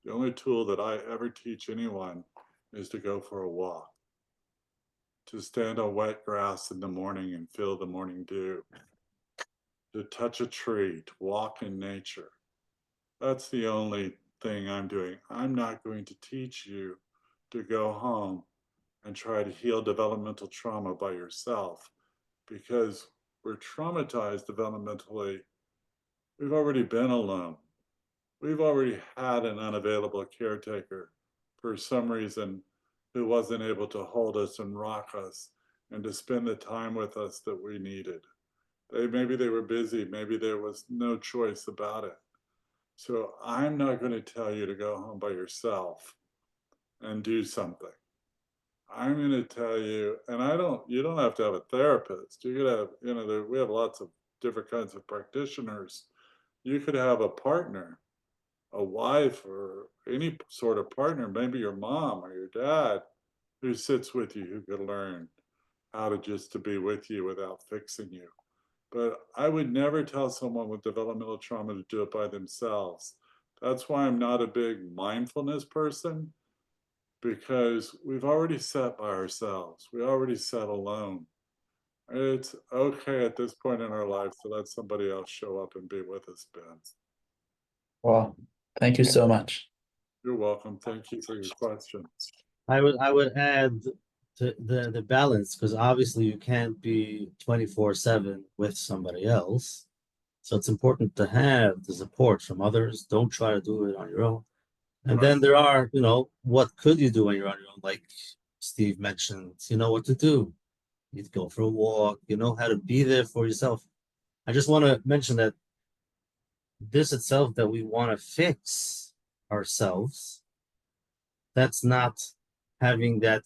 The only tool that I ever teach anyone is to go for a walk, to stand on wet grass in the morning and feel the morning dew, to touch a tree, to walk in nature. That's the only thing I'm doing. I'm not going to teach you to go home and try to heal developmental trauma by yourself, because we're traumatized developmentally. We've already been alone. We've already had an unavailable caretaker for some reason who wasn't able to hold us and rock us and to spend the time with us that we needed. Maybe they were busy, maybe there was no choice about it. So I'm not going to tell you to go home by yourself and do something. I'm going to tell you, and you don't have to have a therapist. You could have, we have lots of different kinds of practitioners. You could have a partner, a wife, or any sort of partner, maybe your mom or your dad, who sits with you, who could learn how to just to be with you without fixing you. But I would never tell someone with developmental trauma to do it by themselves. That's why I'm not a big mindfulness person, because we've already sat by ourselves. We already sat alone. It's okay at this point in our lives to let somebody else show up and be with us, Ben. Wow. Thank you so much. You're welcome. Thank you for your question. I would add the balance, because obviously you can't be 24/7 with somebody else. So it's important to have the support from others. Don't try to do it on your own. And then there are, what could you do when you're on your own? Like Steve mentioned, you know what to do. You'd go for a walk, you know how to be there for yourself. I just want to mention that this itself, that we want to fix ourselves, that's not having that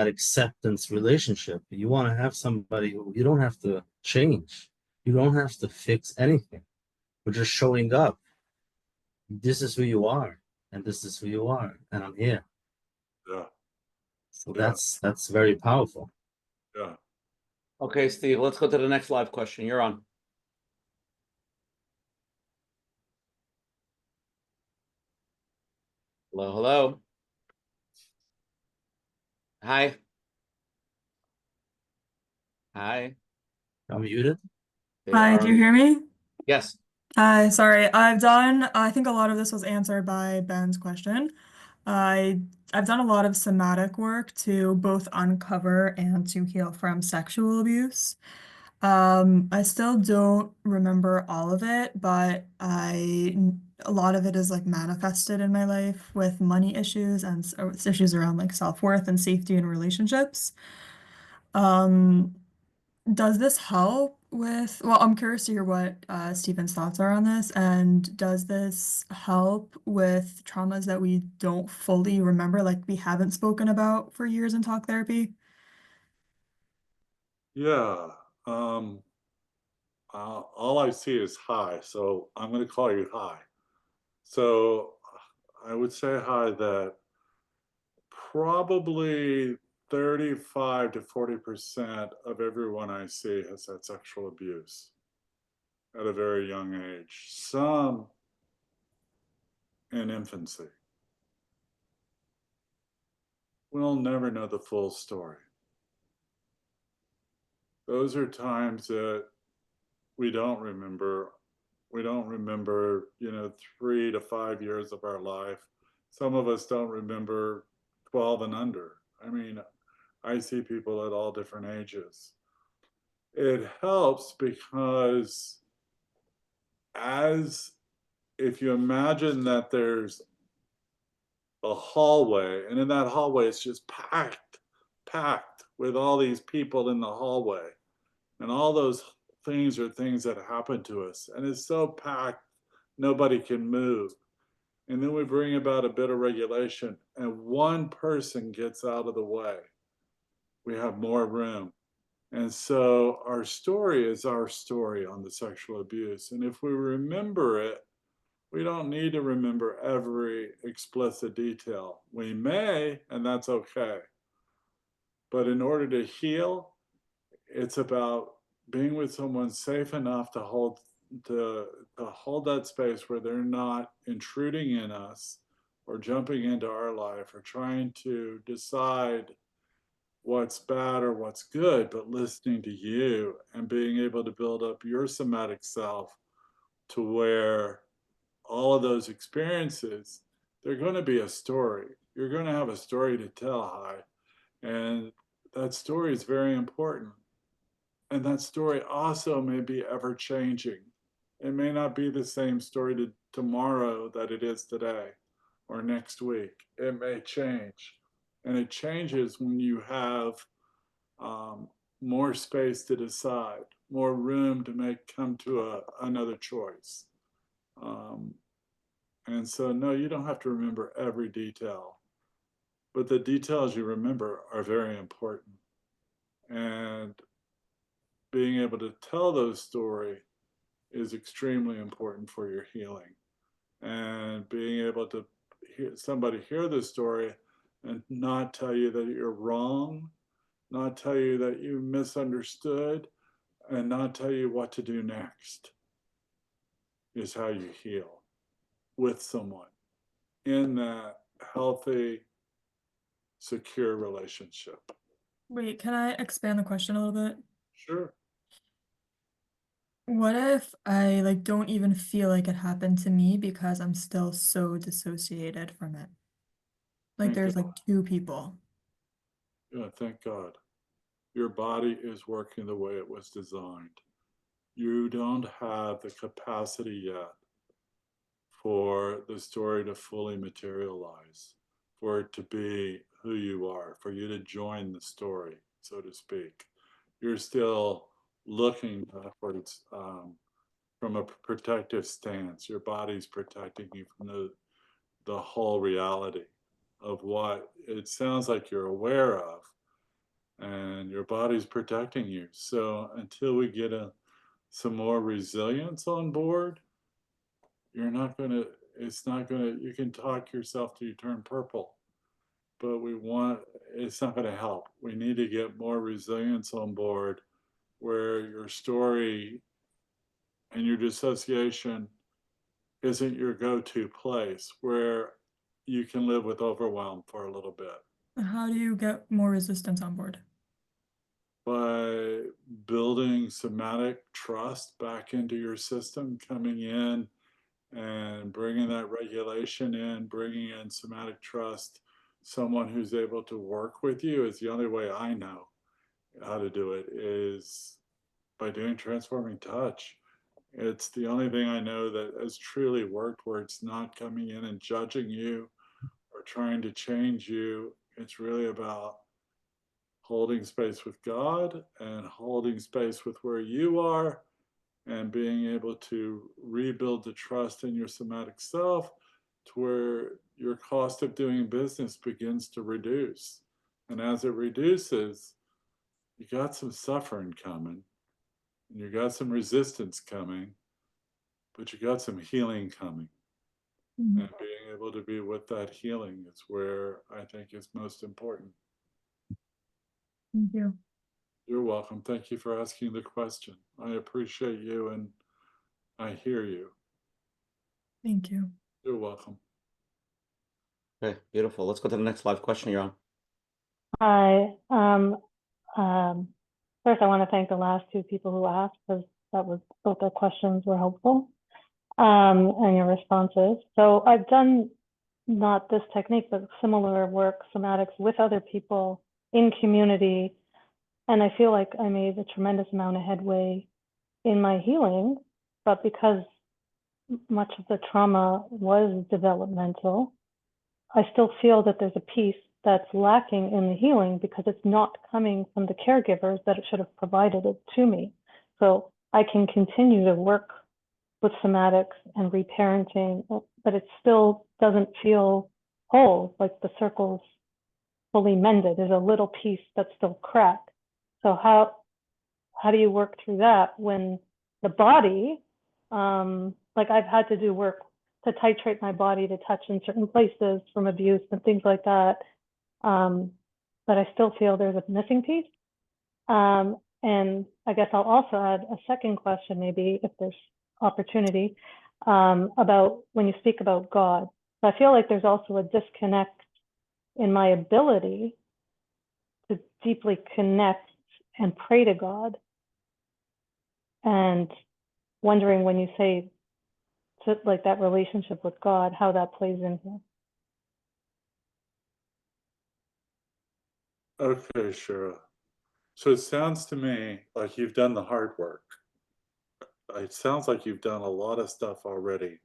acceptance relationship. You want to have somebody who you don't have to change. You don't have to fix anything. We're just showing up. This is who you are, and this is who you are, and I'm here. Yeah. So Yeah. that's very powerful. Yeah. Okay, Steve, let's go to the next live question. You're on. Hello, hello. Hi. Hi. I'm muted. They Hi, are. do you hear me? Yes. Hi, sorry. I think a lot of this was answered by Ben's question. I've done a lot of somatic work to both uncover and to heal from sexual abuse. I still don't remember all of it, but a lot of it is like manifested in my life with money issues and issues around like self-worth and safety in relationships. Um, Does this help with, well, I'm curious to hear what Stephen's thoughts are on this, and does this help with traumas that we don't fully remember, like we haven't spoken about for years in talk therapy? Yeah. All I see is hi, so I'm going to call you hi. So I would say hi that probably 35 to 40% of everyone I see has had sexual abuse at a very young age, some in infancy. We'll never know the full story. Those are times that we don't remember. We don't remember, 3 to 5 years of our life. Some of us don't remember 12 and under. I mean, I see people at all different ages. It helps because if you imagine that there's a hallway, and in that hallway it's just packed with all these people in the hallway, and all those things are things that happen to us, and it's so packed nobody can move. And then we bring about a bit of regulation, and one person gets out of the way. We have more room. And so our story is our story on the sexual abuse. And if we remember it, we don't need to remember every explicit detail. We may, and that's okay. But in order to heal, it's about being with someone safe enough to hold that space where they're not intruding in us or jumping into our life or trying to decide what's bad or what's good, but listening to you and being able to build up your somatic self to where all of those experiences, they're going to be a story. You're going to have a story to tell, Hi. And that story is very important. And that story also may be ever changing. It may not be the same story tomorrow that it is today or next week. It may change. And it changes when you have more space to decide, more room to come to another choice. And so, no, you don't have to remember every detail. but the details you remember are very important. And being able to tell those stories is extremely important for your healing. And being able to hear somebody hear the story and not tell you that you're wrong, not tell you that you misunderstood, and not tell you what to do next is how you heal with someone in that healthy, secure relationship. Wait, can I expand the question a little bit? Sure. What if I like don't even feel like it happened to me because I'm still so dissociated from it? Like Thank there's God. like two people. Yeah, thank God. Your body is working the way it was designed. You don't have the capacity yet for the story to fully materialize, for it to be who you are, for you to join the story, so to speak. You're still looking backwards from a protective stance. Your body's protecting you from the whole reality of what it sounds like you're aware of, and your body's protecting you. So until we get some more resilience on board, you're not going to, it's not going to, you can talk yourself till you turn purple, but it's not going to help. We need to get more resilience on board where your story and your dissociation isn't your go-to place, where you can live with overwhelm for a little bit. How do you get more resistance on board? By building somatic trust back into your system, coming in and bringing that regulation in, bringing in somatic trust, someone who's able to work with you is the only way I know how to do it, is by doing transforming touch. It's the only thing I know that has truly worked, where it's not coming in and judging you or trying to change you. It's really about holding space with God and holding space with where you are, and being able to rebuild the trust in your somatic self to where your cost of doing business begins to reduce. And as it reduces, you got some suffering coming, and you got some resistance coming, but you got some healing coming. Mhm. And being able to be with that healing is where I think is most important. Thank you. You're welcome. Thank you for asking the question. I appreciate you, and I hear you. Thank you. You're welcome. Okay, beautiful. Let's go to the next live question you're on. Hi. First, I want to thank the last two people who asked, because both their questions were helpful, and your responses. So I've done not this technique, but similar work, somatics, with other people in community, and I feel like I made a tremendous amount of headway in my healing, but because much of the trauma was developmental, I still feel that there's a piece that's lacking in the healing because it's not coming from the caregivers that it should have provided it to me. So I can continue to work with somatics and reparenting, but it still doesn't feel whole, like the circle's fully mended. There's a little piece that's still cracked. So how do you work through that when the body, like I've had to do work to titrate my body to touch in certain places from abuse and things like that. But I still feel there's a missing piece. And I guess I'll also add a second question, maybe if there's opportunity, about when you speak about God. So I feel like there's also a disconnect in my ability to deeply connect and pray to God. And wondering, when you say like that relationship with God, how that plays in here. Okay, Shira. So it sounds to me like you've done the hard work. It sounds like you've done a lot of stuff already.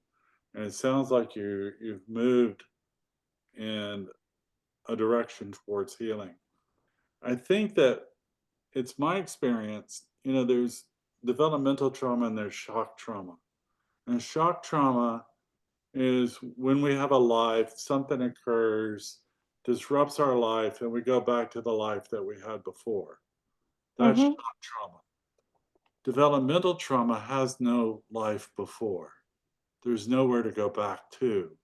And it sounds like you've moved in a direction towards healing. I think that it's my experience, there's developmental trauma and there's shock trauma. And shock trauma is when we have a life, something occurs disrupts our life, and we go back to the life that we had before. That's Mhm. shock trauma. Developmental trauma has no life before. There's nowhere to go back to.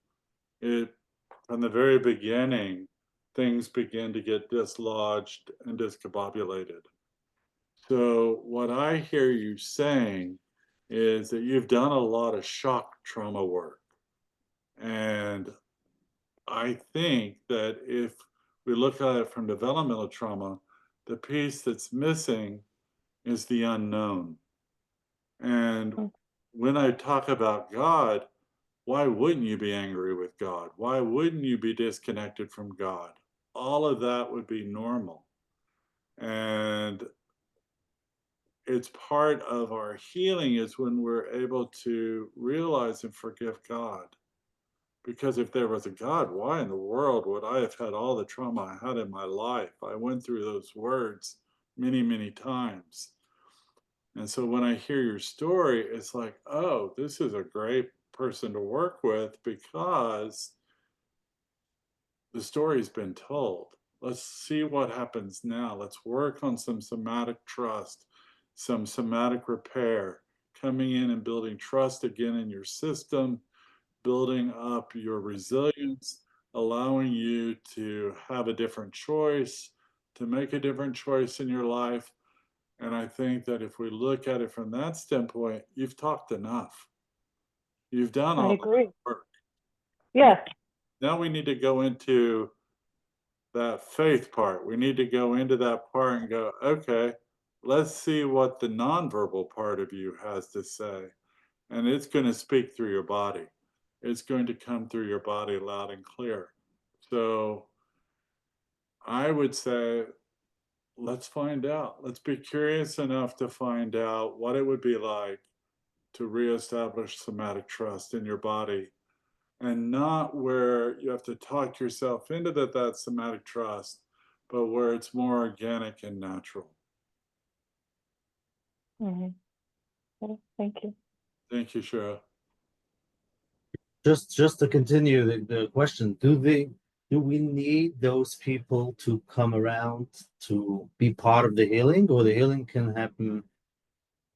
From the very beginning, things begin to get dislodged and discombobulated. So what I hear you saying is that you've done a lot of shock trauma work. And I think that if we look at it from developmental trauma, the piece that's missing is the unknown. And when I talk about God, why wouldn't you be angry with God? Why wouldn't you be disconnected from God? All of that would be normal. And it's part of our healing is when we're able to realize and forgive God. Because if there was a God, why in the world would I have had all the trauma I had in my life? I went through those words many, many times. And so when I hear your story, it's like, oh, this is a great person to work with because the story's been told. Let's see what happens now. Let's work on some somatic trust, some somatic repair, coming in and building trust again in your system, building up your resilience, allowing you to have a different choice, to make a different choice in your life. And I think that if we look at it from that standpoint, you've talked enough. You've done all I agree. the work. Yes. Now we need to go into that faith part. We need to go into that part and go, okay, let's see what the nonverbal part of you has to say. And it's going to speak through your body. It's going to come through your body loud and clear. So I would say, let's find out. Let's be curious enough to find out what it would be like to reestablish somatic trust in your body, and not where you have to talk yourself into that somatic trust, but where it's more organic and natural. Mhm. Okay, thank you. Thank you, Shara. Just to continue the question, do we need those people to come around to be part of the healing, or the healing can happen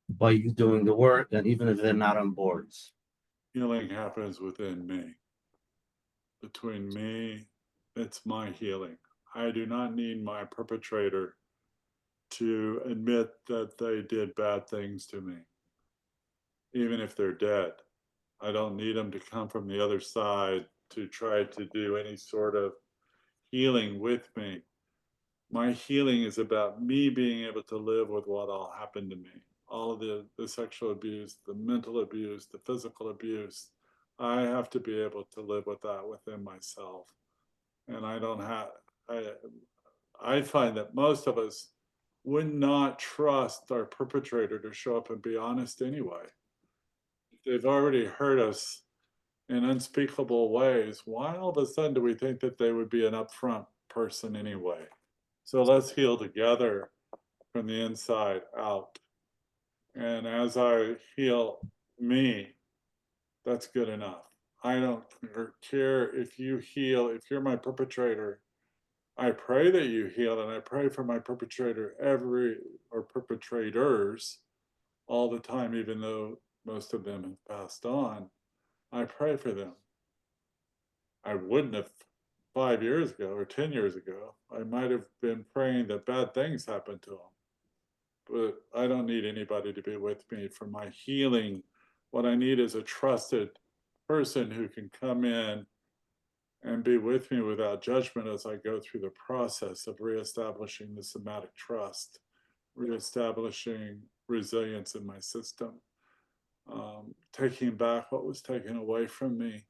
by you doing the work, and even if they're not on boards? Healing happens within me. Between me, it's my healing. I do not need my perpetrator to admit that they did bad things to me, even if they're dead. I don't need them to come from the other side to try to do any sort of healing with me. My healing is about me being able to live with what all happened to me. All of the sexual abuse, the mental abuse, the physical abuse. I have to be able to live with that within myself. And I don't have, I find that most of us would not trust our perpetrator to show up and be honest anyway. They've already hurt us in unspeakable ways. Why all of a sudden do we think that they would be an upfront person anyway? So let's heal together from the inside out. And as I heal me, that's good enough. I don't care if you heal, if you're my perpetrator. I pray that you heal, and I pray for my perpetrator or perpetrators all the time, even though most of them have passed on. I pray for them. I wouldn't have 5 years ago or 10 years ago. I might have been praying that bad things happen to them. But I don't need anybody to be with me for my healing. What I need is a trusted person who can come in and be with me without judgment as I go through the process of reestablishing the somatic trust, reestablishing resilience in my system, taking back what was taken away from me,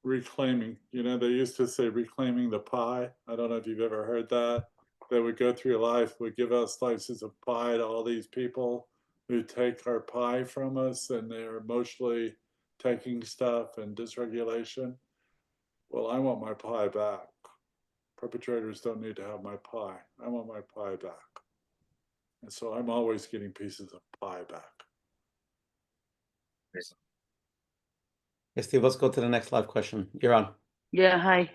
reclaiming. You know, they used to say reclaiming the pie. I don't know if you've ever heard that. They would go through life, would give us slices of pie to all these people who take our pie from us, and they're emotionally taking stuff and dysregulation. Well, I want my pie back. Perpetrators don't need to have my pie. I want my pie back. And so I'm always getting pieces of pie back. Hey, Steve, let's go to the next live question. You're on. Yeah, hi.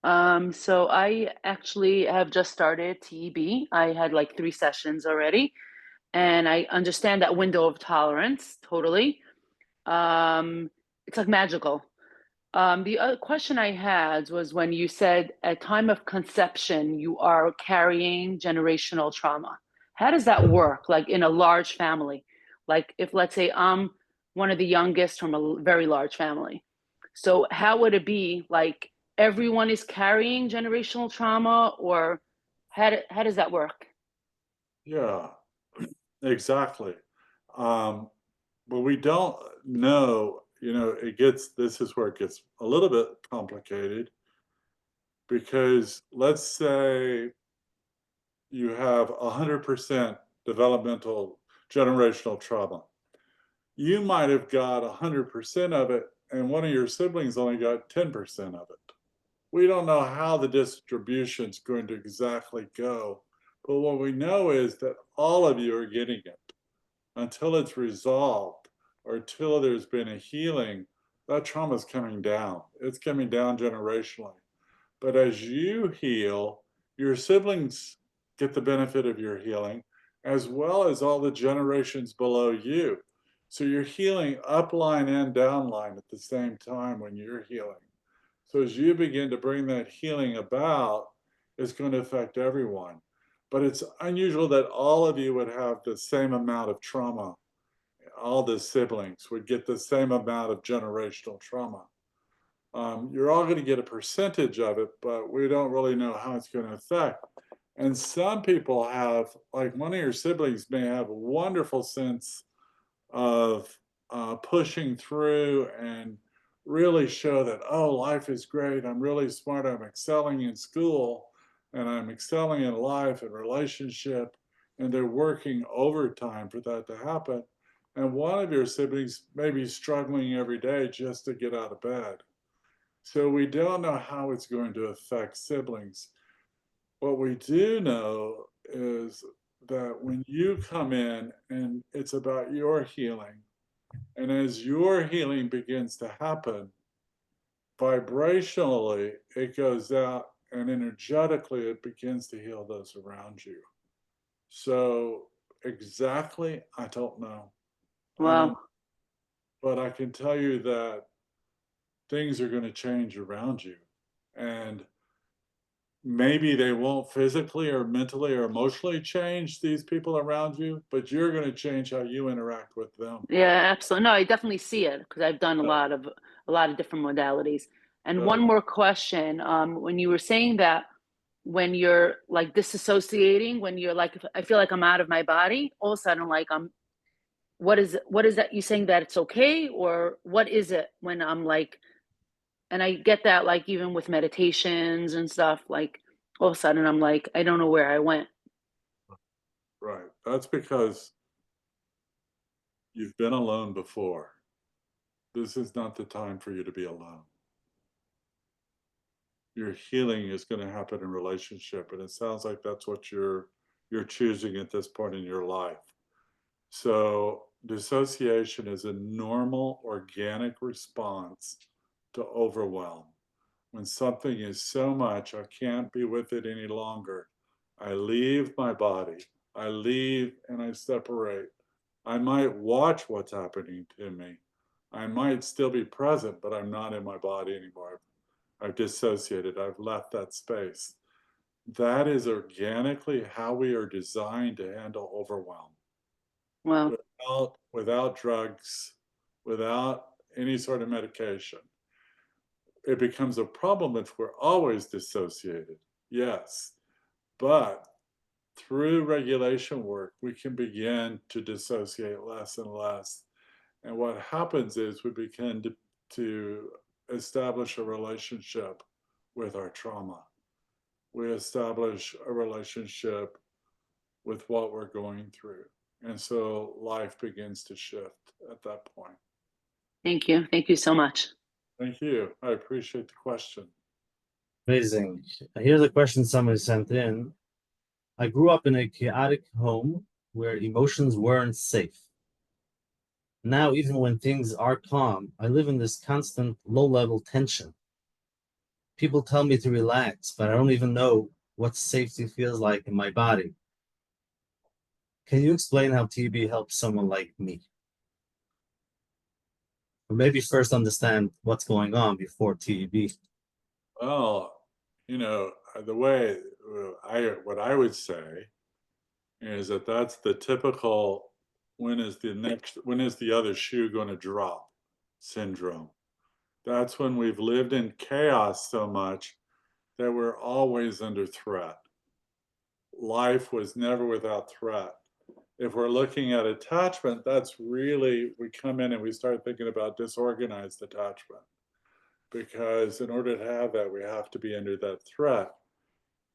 So I actually have just started TEB. I had like 3 sessions already, and I understand that window of tolerance totally. It's like magical. The other question I had was when you said at time of conception, you are carrying generational trauma. How does that work, like in a large family? Like if, let's say, I'm one of the youngest from a very large family. So how would it be like everyone is carrying generational trauma, or how does that work? Yeah, exactly. But we don't know, this is where it gets a little bit complicated because let's say you have 100% developmental generational trauma. You might have got 100% of it, and one of your siblings only got 10% of it. We don't know how the distribution is going to exactly go, but what we know is that all of you are getting it until it's resolved or until there's been a healing. That trauma is coming down. It's coming down generationally. But as you heal, your siblings get the benefit of your healing, as well as all the generations below you. So you're healing upline and downline at the same time when you're healing. So as you begin to bring that healing about, it's going to affect everyone. But it's unusual that all of you would have the same amount of trauma. All the siblings would get the same amount of generational trauma. You're all going to get a percentage of it, but we don't really know how it's going to affect. And some people have, like one of your siblings may have a wonderful sense of pushing through and really show that, oh, life is great. I'm really smart. I'm excelling in school and I'm excelling in life and relationship. And they're working overtime for that to happen. And one of your siblings may be struggling every day just to get out of bed. So we don't know how it's going to affect siblings. What we do know is that when you come in and it's about your healing, and as your healing begins to happen, vibrationally, it goes out and energetically it begins to heal those around you. So exactly, I don't know. Wow. But I can tell you that things are going to change around you. And maybe they won't physically or mentally or emotionally change these people around you, but you're going to change how you interact with them. Yeah, absolutely. No, I definitely see it because I've done a lot of different modalities. And one more question. When you were saying that when you're like disassociating, when you're like, I feel like I'm out of my body, all of a sudden, like what is that? You saying that it's okay, or what is it when I'm like, and I get that like even with meditations and stuff, like all of a sudden I'm like, I don't know where I went. Right. That's because you've been alone before. This is not the time for you to be alone. Your healing is going to happen in relationship, and it sounds like that's what you're choosing at this point in your life. So dissociation is a normal organic response to overwhelm. When something is so much, I can't be with it any longer. I leave my body. I leave and I separate. I might watch what's happening to me. I might still be present, but I'm not in my body anymore. I've dissociated. I've left that space. That is organically how we are designed to handle overwhelm. Well, Without drugs, without any sort of medication. It becomes a problem if we're always dissociated, yes. But through regulation work, we can begin to dissociate less and less. And what happens is we begin to establish a relationship with our trauma. We establish a relationship with what we're going through. And so life begins to shift at that point. thank you. Thank you so much. Thank you. I appreciate the question. Amazing. Here's a question somebody sent in. I grew up in a chaotic home where emotions weren't safe. Now, even when things are calm, I live in this constant low-level tension. people tell me to relax, but I don't even know what safety feels like in my body. Can you explain how TB helps someone like me? Or maybe first understand what's going on before TB. Well, the way what I would say is that that's the typical when is the other shoe going to drop syndrome. That's when we've lived in chaos so much that we're always under threat. Life was never without threat. If we're looking at attachment, that's really, we come in and we start thinking about disorganized attachment. Because in order to have that, we have to be under that threat.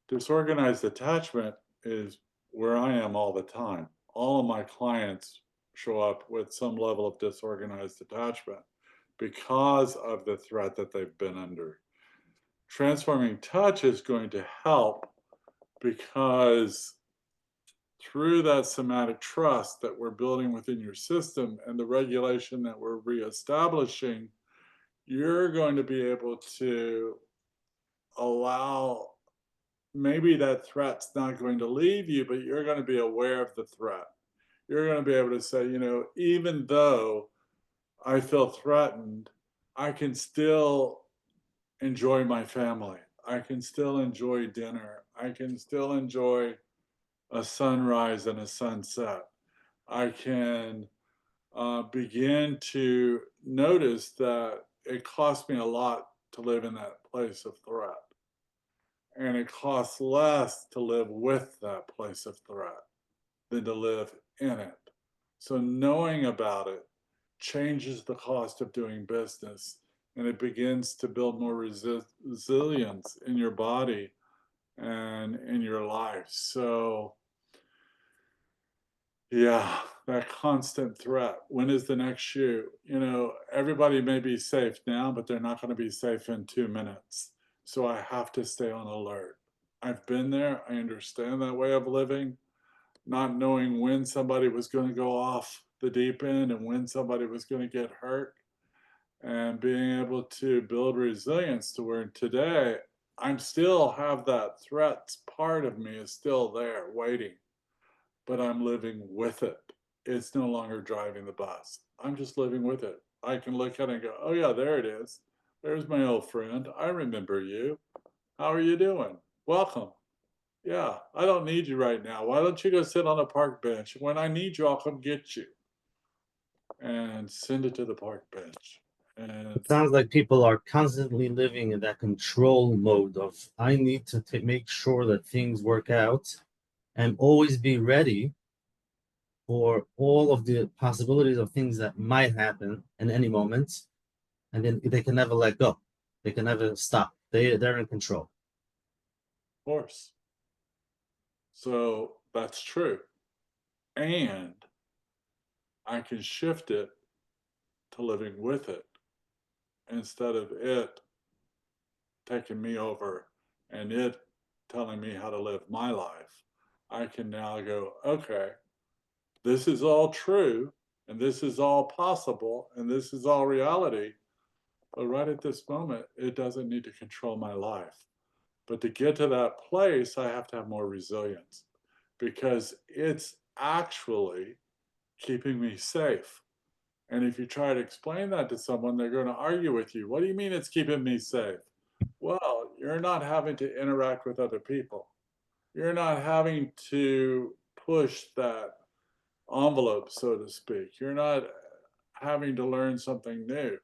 Disorganized attachment is where I am all the time. All of my clients show up with some level of disorganized attachment because of the threat that they've been under. Transforming touch is going to help because through that somatic trust that we're building within your system and the regulation that we're reestablishing, you're going to be able to allow, maybe that threat's not going to leave you, but you're going to be aware of the threat. You're going to be able to say, even though I feel threatened, I can still enjoy my family. I can still enjoy dinner. I can still enjoy a sunrise and a sunset. I can begin to notice that it costs me a lot to live in that place of threat. And it costs less to live with that place of threat than to live in it. So knowing about it changes the cost of doing business, and it begins to build more resilience in your body and in your life. So yeah, that constant threat. When is the next shoe? Everybody may be safe now, but they're not going to be safe in 2 minutes. So I have to stay on alert. I've been there. I understand that way of living, not knowing when somebody was going to go off the deep end and when somebody was going to get hurt, and being able to build resilience to where today I'm still have that threats part of me is still there waiting, but I'm living with it. It's no longer driving the bus. I'm just living with it. I can look at it and go, oh yeah, there it is. There's my old friend. I remember you. How are you doing? Welcome. Yeah, I don't need you right now. Why don't you go sit on a park bench? When I need you, I'll come get you. And send it to the park bench. And It sounds like people are constantly living in that control mode of, I need to make sure that things work out and always be ready for all of the possibilities of things that might happen in any moment. And then they can never let go. They can never stop. They're in control. of course. So that's true. And I can shift it to living with it instead of it taking me over and it telling me how to live my life. I can now go, okay, this is all true and this is all possible and this is all reality. But right at this moment, it doesn't need to control my life. But to get to that place, I have to have more resilience because it's actually keeping me safe. And if you try to explain that to someone, they're going to argue with you. What do you mean it's keeping me safe? Well, you're not having to interact with other people. You're not having to push that envelope, so to speak. You're not having to learn something new.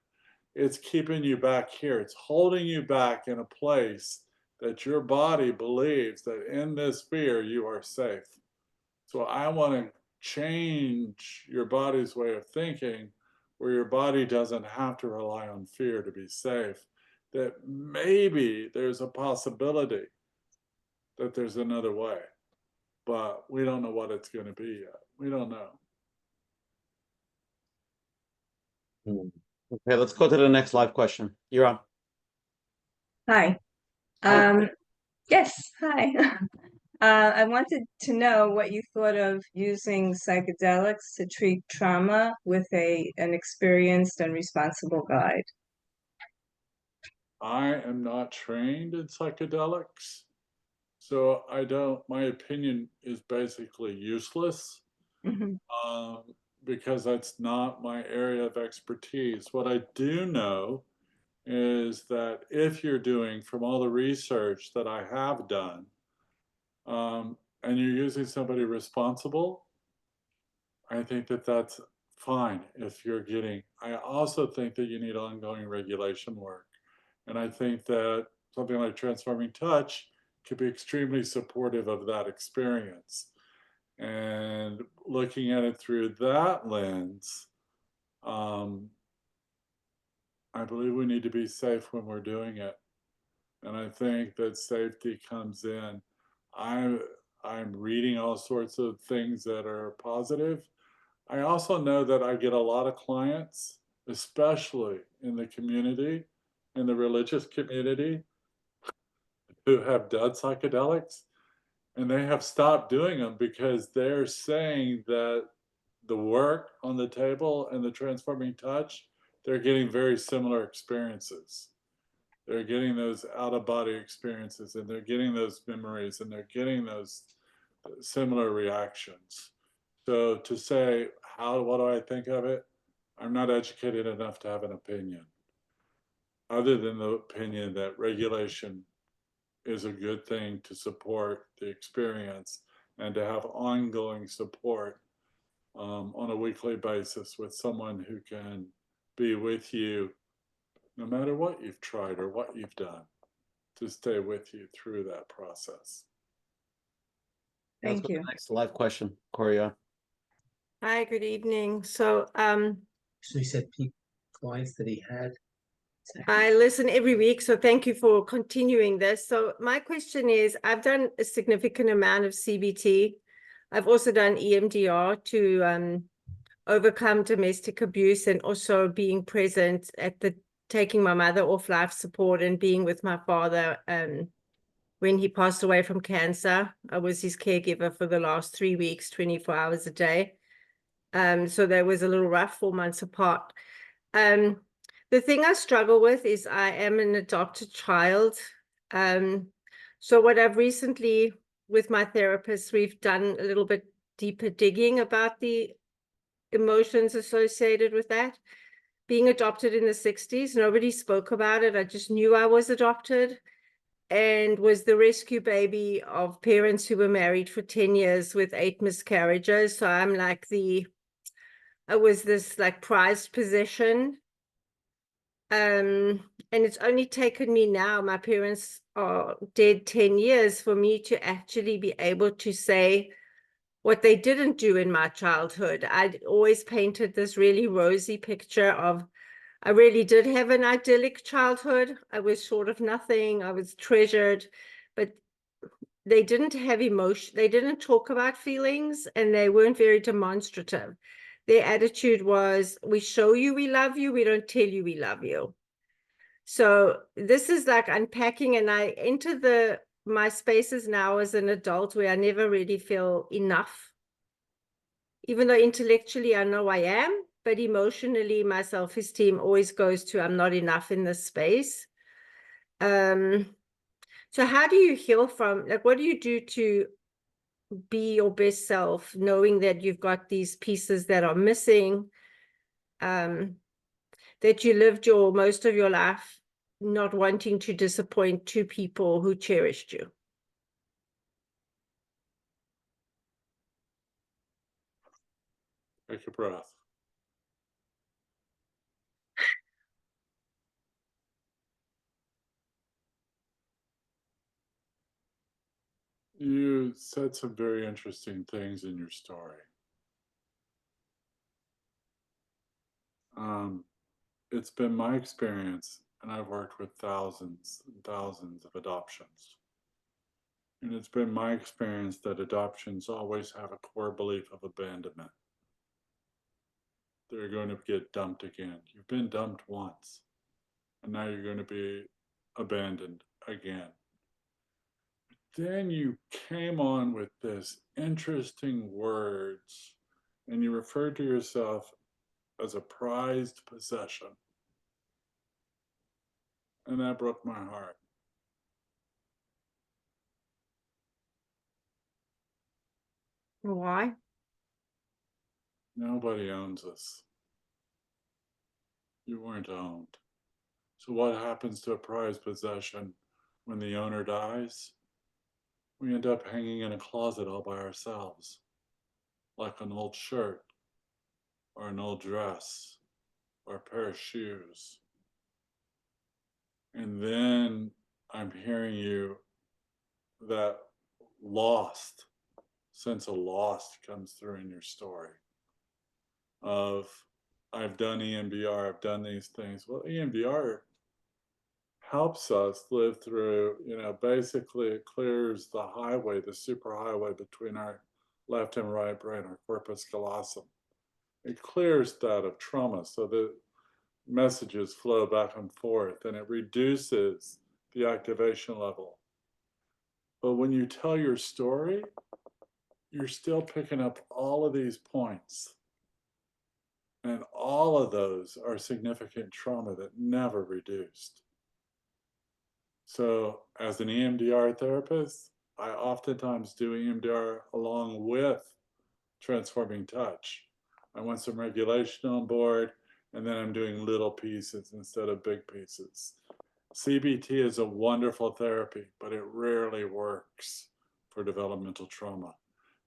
It's keeping you back here. It's holding you back in a place that your body believes that in this fear you are safe. So I want to change your body's way of thinking where your body doesn't have to rely on fear to be safe, that maybe there's a possibility that there's another way, but we don't know what it's going to be yet. We don't know. Okay, let's go to the next live question. You're on. Hi. Hi. Yes, hi. I wanted to know what you thought of using psychedelics to treat trauma with an experienced and responsible guide. I am not trained in psychedelics, so my opinion is basically useless. Mhm. Because that's not my area of expertise. What I do know is that if you're doing, from all the research that I have done, and you're using somebody responsible, I think that that's fine if you're getting. I also think that you need ongoing regulation work. And I think that something like Transforming Touch could be extremely supportive of that experience. And looking at it through that lens, I believe we need to be safe when we're doing it. And I think that safety comes in. I'm I'm reading all sorts of things that are positive. I also know that I get a lot of clients, especially in the community, in the religious community, who have done psychedelics, and they have stopped doing them because they're saying that the work on the table and the transforming touch, they're getting very similar experiences. They're getting those out of body experiences, and they're getting those memories, and they're getting those similar reactions. So to say, what do I think of it? I'm not educated enough to have an opinion, other than the opinion that regulation is a good thing to support the experience and to have ongoing support on a weekly basis with someone who can be with you no matter what you've tried or what you've done, to stay with you through that process. Let's Thank go to you. the next live question, Coria. Hi, good evening. Actually said clients that he had. I listen every week, so thank you for continuing this. So my question is, I've done a significant amount of CBT. I've also done EMDR to overcome domestic abuse, and also being present at taking my mother off life support and being with my father when he passed away from cancer. I was his caregiver for the last 3 weeks, 24 hours a day. So that was a little rough, 4 months apart. The thing I struggle with is I am an adopted child. So what I've recently, with my therapist, we've done a little bit deeper digging about the emotions associated with that. Being adopted in the 60s, nobody spoke about it. I just knew I was adopted, and was the rescue baby of parents who were married for 10 years with 8 miscarriages. So I'm like I was this like prized possession. And it's only taken me now, my parents are dead 10 years, for me to actually be able to say what they didn't do in my childhood. I'd always painted this really rosy picture of, I really did have an idyllic childhood. I was short of nothing. I was treasured, but they didn't have emotion. They didn't talk about feelings, and they weren't very demonstrative. Their attitude was, we show you we love you, we don't tell you we love you. So this is like unpacking, and I enter my spaces now as an adult where I never really feel enough. Even though intellectually I know I am, but emotionally my self-esteem always goes to, I'm not enough in this space. So how do you heal from, like, what do you do to be your best self, knowing that you've got these pieces that are missing, that you lived most of your life not wanting to disappoint 2 people who cherished you? Take a breath. You said some very interesting things in your story. It's been my experience, and I've worked with thousands and thousands of adoptions. And it's been my experience that adoptions always have a core belief of abandonment. They're going to get dumped again. You've been dumped once, and now you're going to be abandoned again. Then you came on with this interesting words, and you referred to yourself as a prized possession. And that broke my heart. Why? Nobody owns us. You weren't owned. So what happens to a prized possession when the owner dies? We end up hanging in a closet all by ourselves, like an old shirt, or an old dress, or a pair of shoes. And then I'm hearing you, that lost, sense of lost comes through in your story. Of, I've done EMDR, I've done these things. Well, EMDR helps us live through, basically it clears the highway, the superhighway between our left and right brain, our corpus callosum. It clears that of trauma so that messages flow back and forth, and it reduces the activation level. But when you tell your story, you're still picking up all of these points. And all of those are significant trauma that never reduced. So as an EMDR therapist, I oftentimes do EMDR along with transforming touch. I want some regulation on board, and then I'm doing little pieces instead of big pieces. CBT is a wonderful therapy, but it rarely works for developmental trauma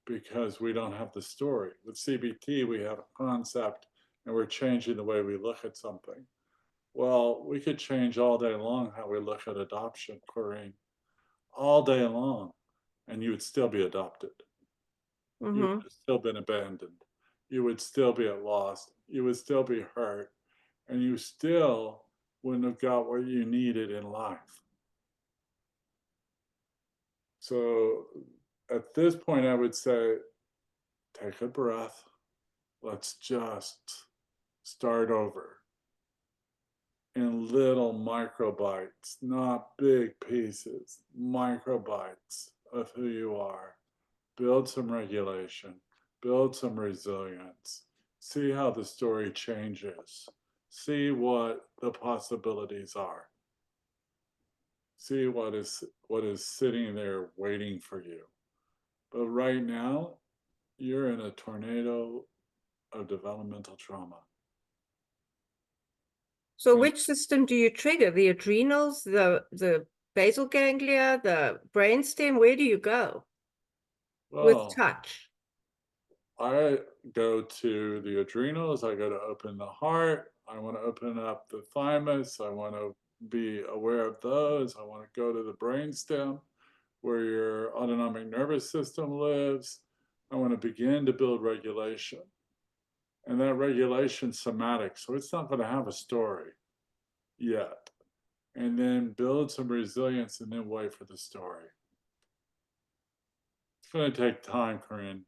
because we don't have the story. With CBT, we have a concept and we're changing the way we look at something. Well, we could change all day long how we look at adoption, Corinne, all day long, and you would still be adopted. You would have still been abandoned. You would still be at loss. You would still be hurt, and you still wouldn't have got what you needed in life. So at this point, I would say, take a breath. Let's just start over in little microbites, not big pieces, microbites of who you are. Build some regulation, build some resilience, see how the story changes, see what the possibilities are. See what is sitting there waiting for you. But right now, you're in a tornado of developmental trauma. So which system do you trigger? The adrenals, the basal ganglia, the brainstem? Where do you go with Well, touch? I go to the adrenals, I go to open the heart, I want to open up the thymus, I want to be aware of those, I want to go to the brainstem where your autonomic nervous system lives. I want to begin to build regulation. And that regulation's somatic, so it's not going to have a story yet. And then build some resilience and then wait for the story. It's going to take time, Corinne.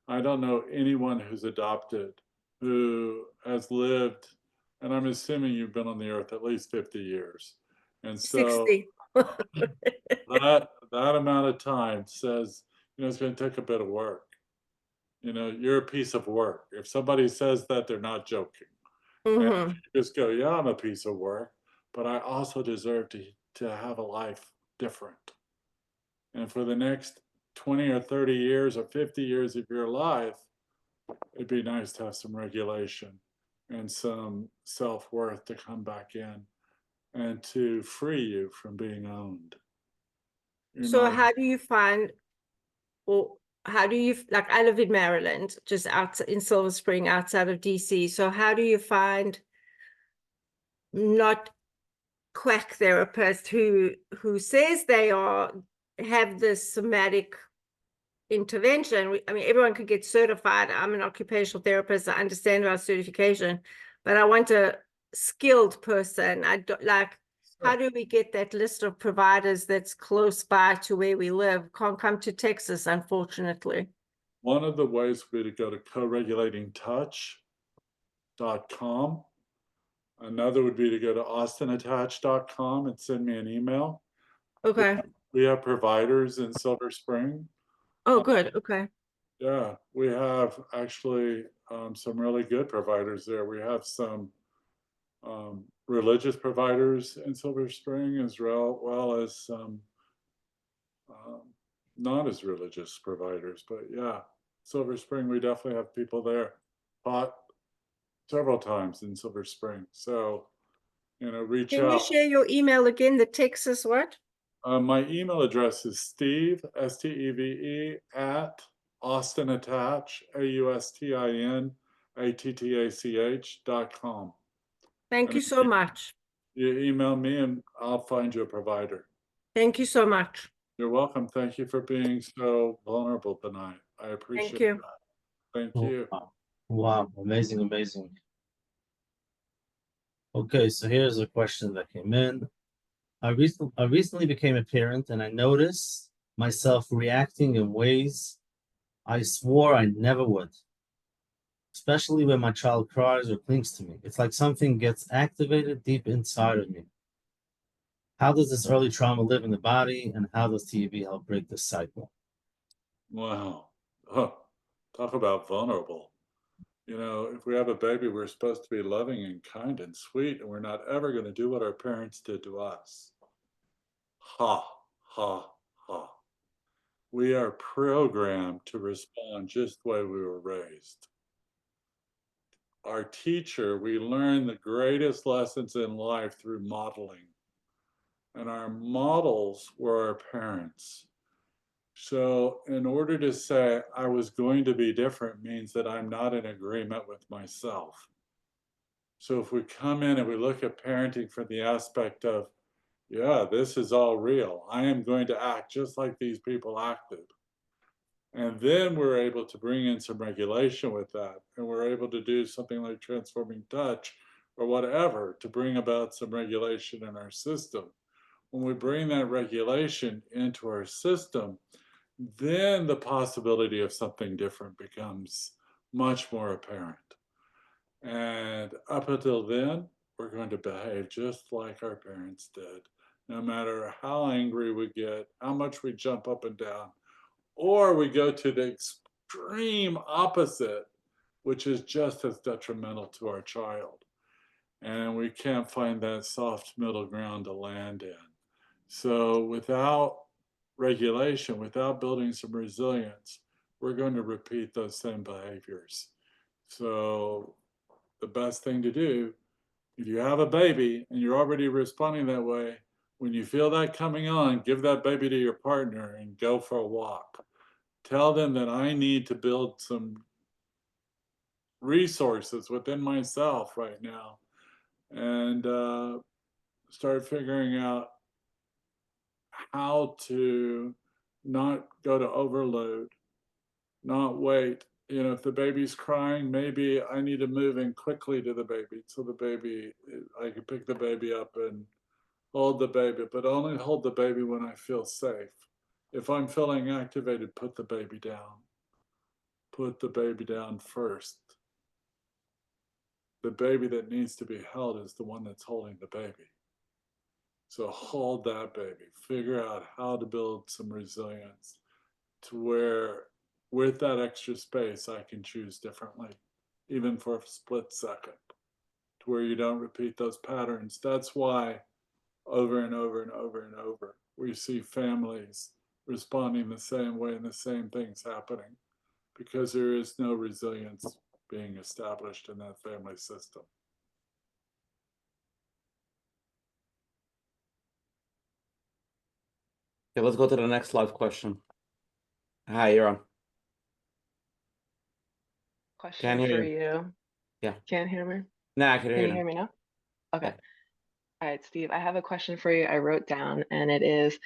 I don't know anyone who's adopted who has lived, and I'm assuming you've been on the earth at least 50 years. And so 60. that amount of time says, it's going to take a bit of work. You're a piece of work. If somebody says that, they're not joking. And if you just go, yeah, I'm a piece of work, but I also deserve to have a life different. And for the next 20 or 30 years or 50 years of your life, it'd be nice to have some regulation and some self-worth to come back in and to free you from being owned. So how do you find, or how do you, like I live in Maryland, just out in Silver Spring, outside of DC. So how do you find not quack therapist who says they have this somatic intervention? I mean, everyone could get certified. I'm an occupational therapist. I understand about certification, but I want a skilled person. I don't like, how do we get that list of providers that's close by to where we live? Can't come to Texas, unfortunately. One of the ways would be to go to co-regulatingtouch.com. Another would be to go to austinattach.com and send me an email. Okay. We have providers in Silver Spring. Oh, good. Okay. Yeah, we have actually some really good providers there. We have some religious providers in Silver Spring as well as some not as religious providers. But yeah, Silver Spring, we definitely have people there. Taught several times in Silver Spring. So, reach Can you out. share your email again? The text is what? My email address is Steve, STEVE, at Austin Attach, AUSTINATTACH.com. Thank you so much. You email me and I'll find you a provider. Thank you so much. You're welcome. Thank you for being so vulnerable tonight. I appreciate you. that. Thank Oh, you. wow, amazing, amazing. Okay, so here's a question that came in. I recently became a parent and I noticed myself reacting in ways I swore I never would, especially when my child cries or clings to me. It's like something gets activated deep inside of me. How does this early trauma live in the body, and how does TEV help break this cycle? Wow. Talk about vulnerable. If we have a baby, we're supposed to be loving and kind and sweet, and we're not ever going to do what our parents did to us. Ha, ha, ha. We are programmed to respond just the way we were raised. Our teacher, we learn the greatest lessons in life through modeling. And our models were our parents. So in order to say I was going to be different means that I'm not in agreement with myself. So if we come in and we look at parenting from the aspect of, yeah, this is all real. I am going to act just like these people acted. And then we're able to bring in some regulation with that. And we're able to do something like transforming touch or whatever to bring about some regulation in our system. When we bring that regulation into our system, then the possibility of something different becomes much more apparent. And up until then, we're going to behave just like our parents did, no matter how angry we get, how much we jump up and down, or we go to the extreme opposite, which is just as detrimental to our child. And we can't find that soft middle ground to land in. So without regulation, without building some resilience, we're going to repeat those same behaviors. So the best thing to do, if you have a baby and you're already responding that way, when you feel that coming on, give that baby to your partner and go for a walk. Tell them that I need to build some resources within myself right now and start figuring out how to not go to overload, not wait. If the baby's crying, maybe I need to move in quickly to the baby so I can pick the baby up and hold the baby, but only hold the baby when I feel safe. If I'm feeling activated, put the baby down. Put the baby down first. The baby that needs to be held is the one that's holding the baby. So hold that baby. Figure out how to build some resilience to where, with that extra space, I can choose differently, even for a split second, to where you don't repeat those patterns. That's why over and over and over and over, we see families responding the same way and the same things happening, because there is no resilience being established in that family system. Okay, let's go to the next live question. Hi, you're on. Question hear for you. you. Yeah. Can't hear me? Nah, I can Can hear you you hear now. me now? Okay. Yeah. All right, Steve, I have a question for you I wrote down, and it is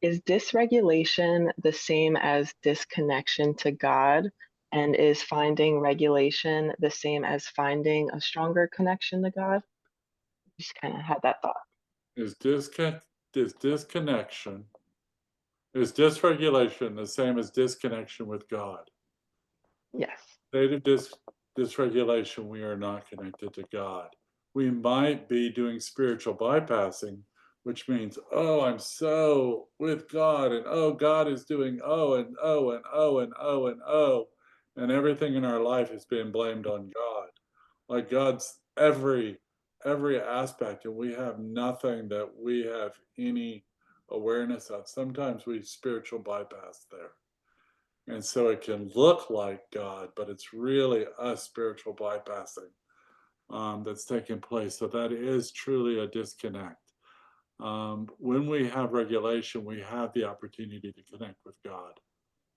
dysregulation the same as disconnection to God? And is finding regulation the same as finding a stronger connection to God? Just kind of had that thought. Is disconnection, is dysregulation the same as disconnection with God? Yes. State of dysregulation, we are not connected to God. We might be doing spiritual bypassing, which means, oh, I'm so with God, and oh, God is doing oh, and oh, and oh, and oh, and oh, and everything in our life is being blamed on God. Like God's every every aspect, and we have nothing that we have any awareness of. Sometimes we spiritual bypass there. And so it can look like God, but it's really us spiritual bypassing that's taking place. So that is truly a disconnect. When we have regulation, we have the opportunity to connect with God.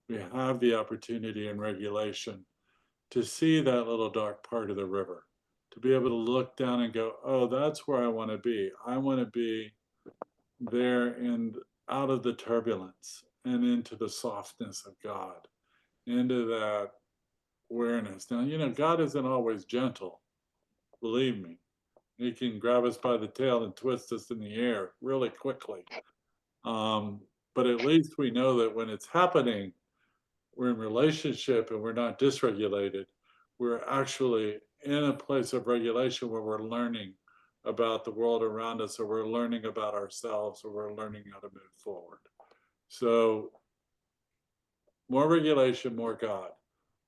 We have the opportunity in regulation to see that little dark part of the river, to be able to look down and go, oh, that's where I want to be. I want to be there and out of the turbulence and into the softness of God, into that awareness. Now, you know, God isn't always gentle, believe me. He can grab us by the tail and twist us in the air really quickly. But at least we know that when it's happening, we're in relationship and we're not dysregulated. We're actually in a place of regulation where we're learning about the world around us, or we're learning about ourselves, or we're learning how to move forward. So more regulation, more God.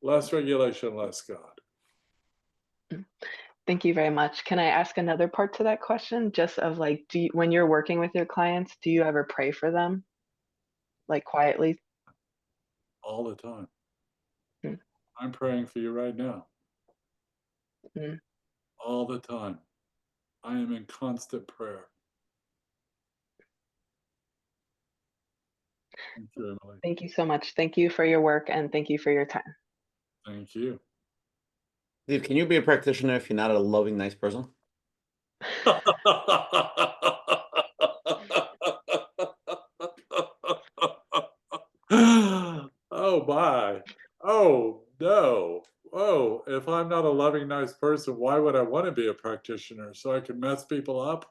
Less regulation, less God. Thank you very much. Can I ask another part to that question? Just of like, when you're working with your clients, do you ever pray for them? Like quietly? All the time. Mm. I'm praying for you right now. Mm. All the time. I am in constant prayer. Thank you, Emily. Thank you so much. Thank you for your work and thank you for your time. Thank you. Steve, can you be a practitioner if you're not a loving, nice person? Oh my. Oh no. Oh, if I'm not a loving, nice person, why would I want to be a practitioner? So I can mess people up?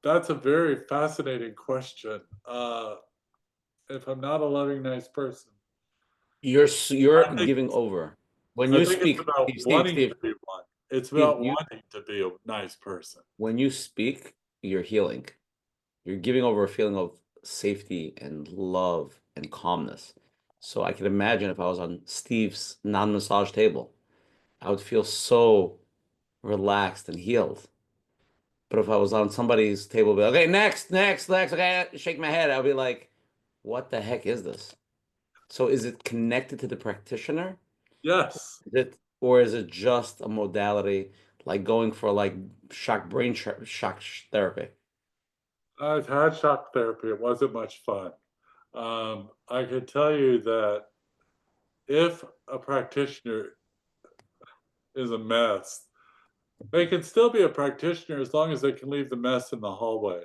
That's a very fascinating question. If I'm not a loving, nice person, You're I think giving over. When I you think it's speak, about Steve, wanting Steve, to be one. It's Steve, about wanting to be a nice person. when you speak, you're healing. You're giving over a feeling of safety and love and calmness. So I can imagine if I was on Steve's non-massage table, I would feel so relaxed and healed. But if I was on somebody's table, I'd be like, okay, next, okay, shake my head. I'll be like, what the heck is this? So is it connected to the practitioner? Yes. Or is it just a modality like going for like brain shock therapy? I've had shock therapy. It wasn't much fun. I can tell you that if a practitioner is a mess, they can still be a practitioner as long as they can leave the mess in the hallway.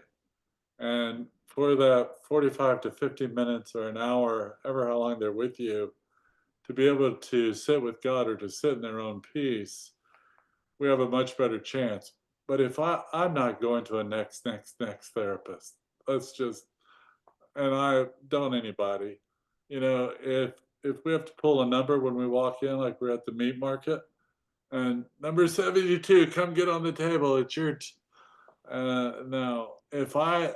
And for that 45 to 50 minutes or an hour, ever how long they're with you, to be able to sit with God or to sit in their own peace, we have a much better chance. But if I'm not going to a next therapist, let's just, and I don't anybody, you know, if we have to pull a number when we walk in, like we're at the meat market, and number 72, come get on the table. It's your, no, if I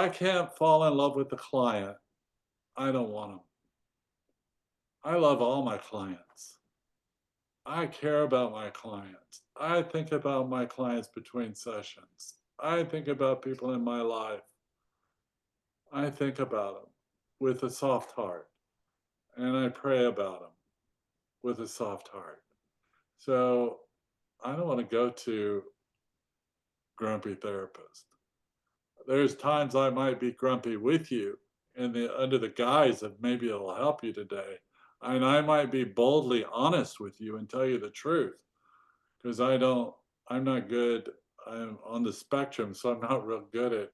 can't fall in love with the client, I don't want them. I love all my clients. I care about my clients. I think about my clients between sessions. I think about people in my life. I think about them with a soft heart. And I pray about them with a soft heart. So I don't want to go to grumpy therapist. There's times I might be grumpy with you under the guise of maybe it'll help you today. And I might be boldly honest with you and tell you the truth, because I'm not good. I'm on the spectrum, so I'm not real good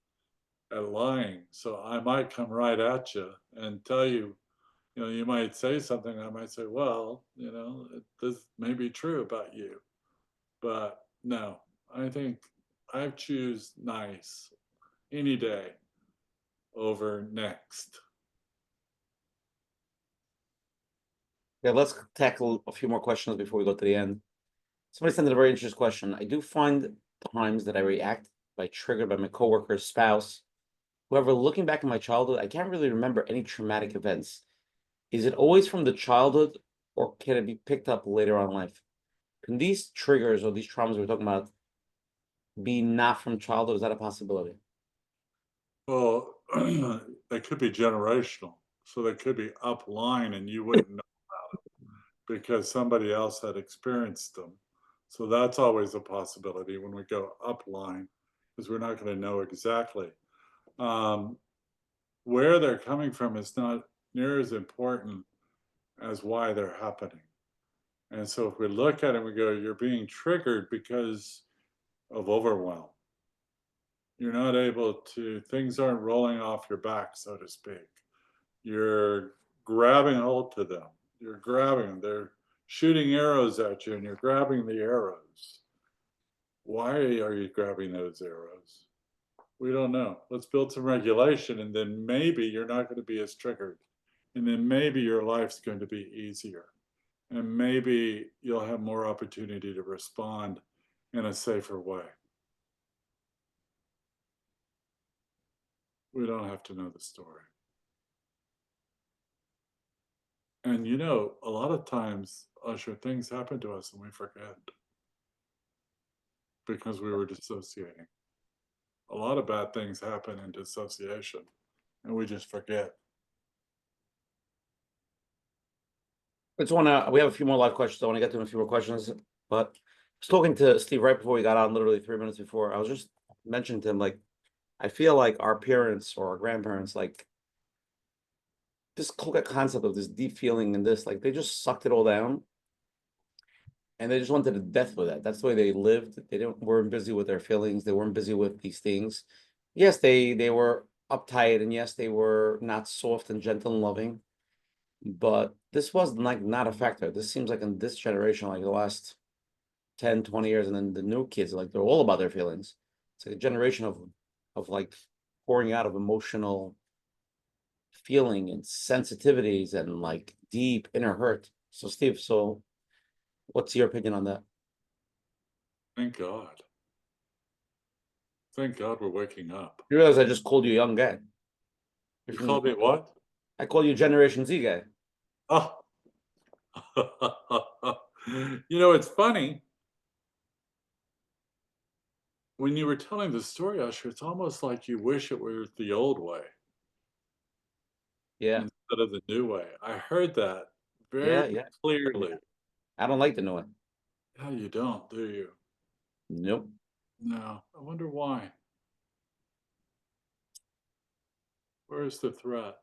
at lying. So I might come right at you and tell you, you know, you might say something. I might say, well, you know, this may be true about you, but no, I think I choose nice any day over next. Yeah, let's tackle a few more questions before we go to the end. Somebody sent in a very interesting question. I do find times that I react triggered by my coworker's spouse. However, looking back in my childhood, I can't really remember any traumatic events. Is it always from the childhood, or can it be picked up later on in life? Can these triggers or these traumas we're talking about be not from childhood? Is that a possibility? Well, they could be generational. So they could be upline and you wouldn't know about it because somebody else had experienced them. So that's always a possibility when we go upline, because we're not going to know exactly. Where they're coming from is not near as important as why they're happening. And so if we look at it, we go, you're being triggered because of overwhelm. You're not able to, things aren't rolling off your back, so to speak. You're grabbing hold to them. You're grabbing them. They're shooting arrows at you and you're grabbing the arrows. Why are you grabbing those arrows? We don't know. Let's build some regulation and then maybe you're not going to be as triggered. And then maybe your life's going to be easier. And maybe you'll have more opportunity to respond in a safer way. We don't have to know the story. And you know, a lot of times, Usher, things happen to us and we forget because we were dissociating. A lot of bad things happen in dissociation and we just forget. It's we have a few more live questions. I want to get to a few more questions, but I was talking to Steve right before we got on, literally 3 minutes before. I was just mentioning to him, like, I feel like our parents or our grandparents, like, this concept of this deep feeling and this, like, they just sucked it all down and they just wanted to death with that. That's the way they lived. They weren't busy with their feelings. They weren't busy with these things. Yes, they were uptight, and yes, they were not soft and gentle and loving, but this was like not a factor. This seems like in this generation, like the last 10, 20 years, and then the new kids, like, they're all about their feelings. It's like a generation of like pouring out of emotional feeling and sensitivities and like deep inner hurt. So Steve, so what's your opinion on that? Thank God. Thank God we're waking up. You realize I just called you a young guy. You called me what? I call you Generation Z guy. Oh. You know, it's funny. When you were telling the story, Usher, it's almost like you wish it were the old way. Yeah. Instead of the new way. I heard that very Yeah. clearly. I don't like the new one. Yeah, you don't, do you? Nope. No. I wonder why. Where is the threat?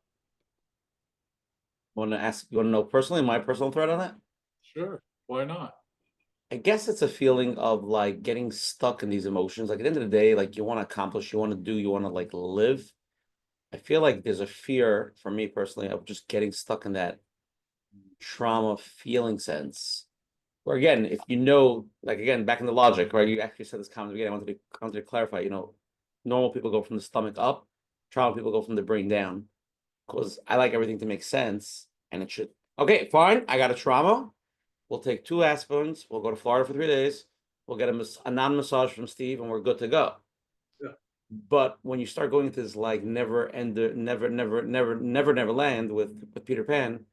You want to know personally my personal threat on that? Sure. Why not? I guess it's a feeling of like getting stuck in these emotions. Like at the end of the day, like you want to accomplish, you want to do, you want to like live. I feel like there's a fear for me personally of just getting stuck in that trauma feeling sense. Or again, if you know, like again, back in the logic, right? You actually said this comment again. I wanted to clarify, you know, normal people go from the stomach up, trauma people go from the brain down. Because I like everything to make sense. And it should, okay, fine. I got a trauma. We'll take 2 aspirins. We'll go to Florida for 3 days. We'll get a non-massage from Steve and we're good to go. Yeah. But when you start going into this like never land with Peter Pan,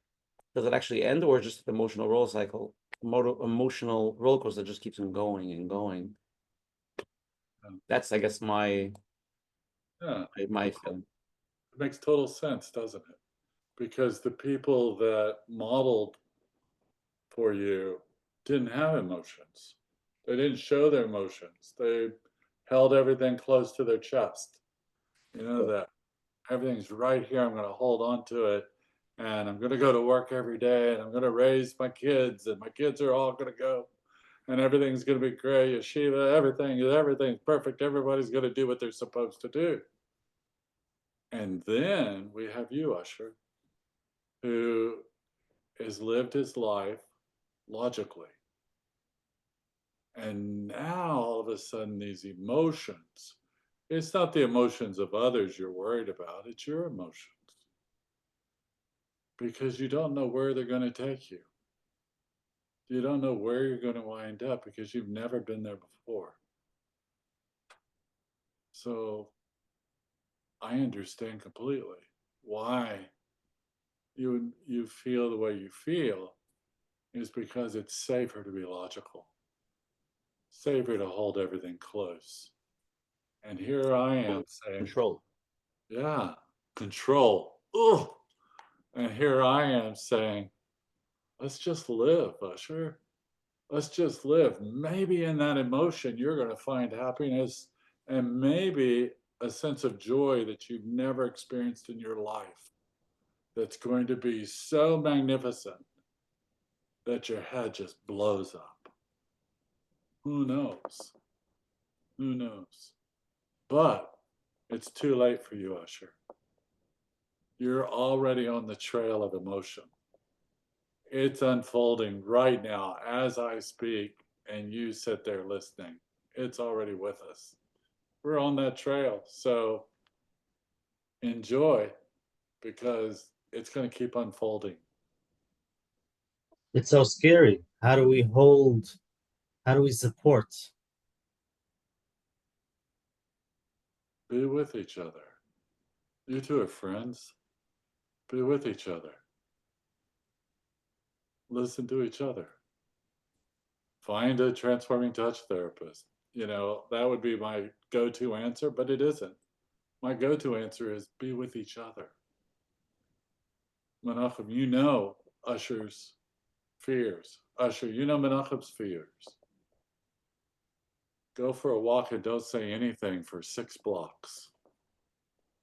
does it actually end, or just an emotional roller cycle, emotional roller coaster that just keeps on going and going? That's, I guess, my feeling. It makes total sense, doesn't it? Because the people that modeled for you didn't have emotions. They didn't show their emotions. They held everything close to their chest. You know that everything's right here. I'm going to hold on to it. And I'm going to go to work every day. And I'm going to raise my kids. And my kids are all going to go. And everything's going to be great. Yeshiva, everything's perfect. Everybody's going to do what they're supposed to do. And then we have you, Usher, who has lived his life logically. And now all of a sudden, these emotions, it's not the emotions of others you're worried about, it's your emotions. Because you don't know where they're going to take you. You don't know where you're going to wind up because you've never been there before. So I understand completely why you feel the way you feel is because it's safer to be logical. safer to hold everything close. And here I am saying, Control. yeah, control. Ugh. And here I am saying, let's just live, Usher. Let's just live. Maybe in that emotion, you're going to find happiness and maybe a sense of joy that you've never experienced in your life. That's going to be so magnificent that your head just blows up. Who knows? Who knows? But it's too late for you, Usher. You're already on the trail of emotion. It's unfolding right now as I speak, and you sit there listening. It's already with us. We're on that trail. So enjoy, because it's going to keep unfolding. It's so scary. How do we hold? How do we support? Be with each other. You two are friends. Be with each other. Listen to each other. Find a transforming touch therapist. You know, that would be my go-to answer, but it isn't. My go-to answer is be with each other. Menachem, you know Usher's fears. Usher, you know Menachem's fears. Go for a walk and don't say anything for 6 blocks.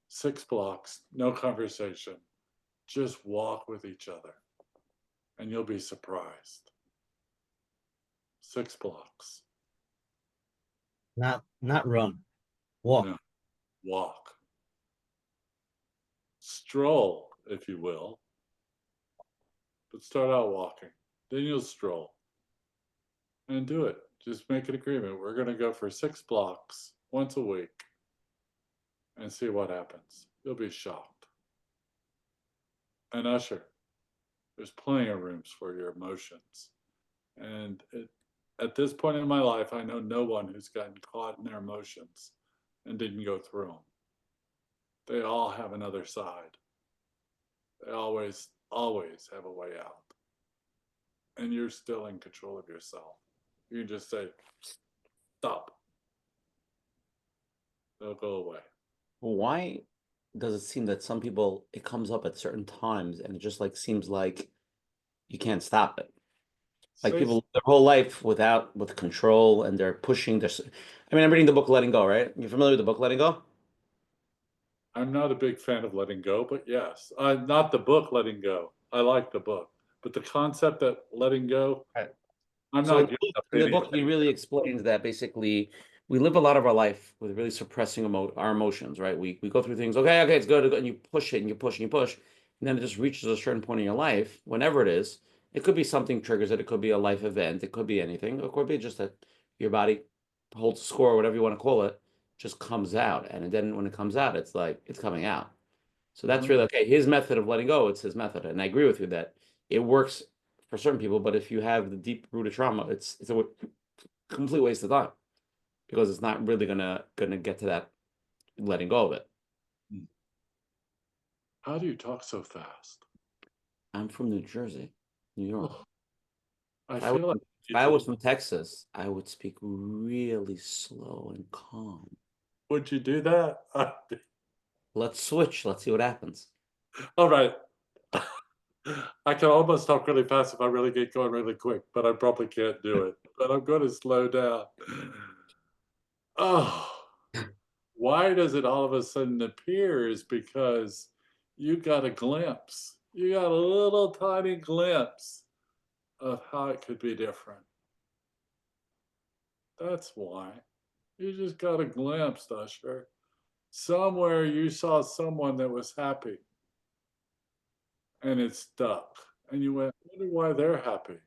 6 blocks, no conversation. Just walk with each other, and you'll be surprised. 6 blocks. Not run. Walk. No, walk. Stroll, if you will. But start out walking. Then you'll stroll. And do it. Just make an agreement. We're going to go for 6 blocks once a week and see what happens. You'll be shocked. And Usher, there's plenty of rooms for your emotions. And at this point in my life, I know no one who's gotten caught in their emotions and didn't go through them. They all have another side. They always have a way out. And you're still in control of yourself. You can just say, stop. They'll go away. Why does it seem that some people, it comes up at certain times and it just like seems like you can't stop it? Like people live their whole life with control, and they're pushing their. I mean, I'm reading the book Letting Go, right? You're familiar with the book Letting Go? I'm not a big fan of letting go, but yes. Not the book Letting Go. I like the book. But the concept that letting go, Right. I'm So not giving up in the book, anything. he really explains that basically we live a lot of our life with really suppressing our emotions, right? We go through things, okay, it's good, and you push it and you push and you push, and then it just reaches a certain point in your life, whenever it is. It could be something triggers it. It could be a life event. It could be anything. It could be just that your body holds score, whatever you want to call it, just comes out. And then when it comes out, it's like it's coming out. So that's really okay. His method of letting go, it's his method. And I agree with you that it works for certain people, but if you have the deep rooted trauma, it's a complete waste of time, because it's not really gonna get to that letting go of it. How do you talk so fast? I'm from New Jersey, New York. I feel like if I was from Texas, I would speak really slow and calm. Would you do that? Let's switch. Let's see what happens. All right. I can almost talk really fast if I really get going really quick, but I probably can't do it. But I'm going to slow down. Oh, why does it all of a sudden appear? Is because you got a glimpse. You got a little tiny glimpse of how it could be different. That's why. You just got a glimpse, Usher. Somewhere you saw someone that was happy, and it stuck. And you went, I wonder why they're happy.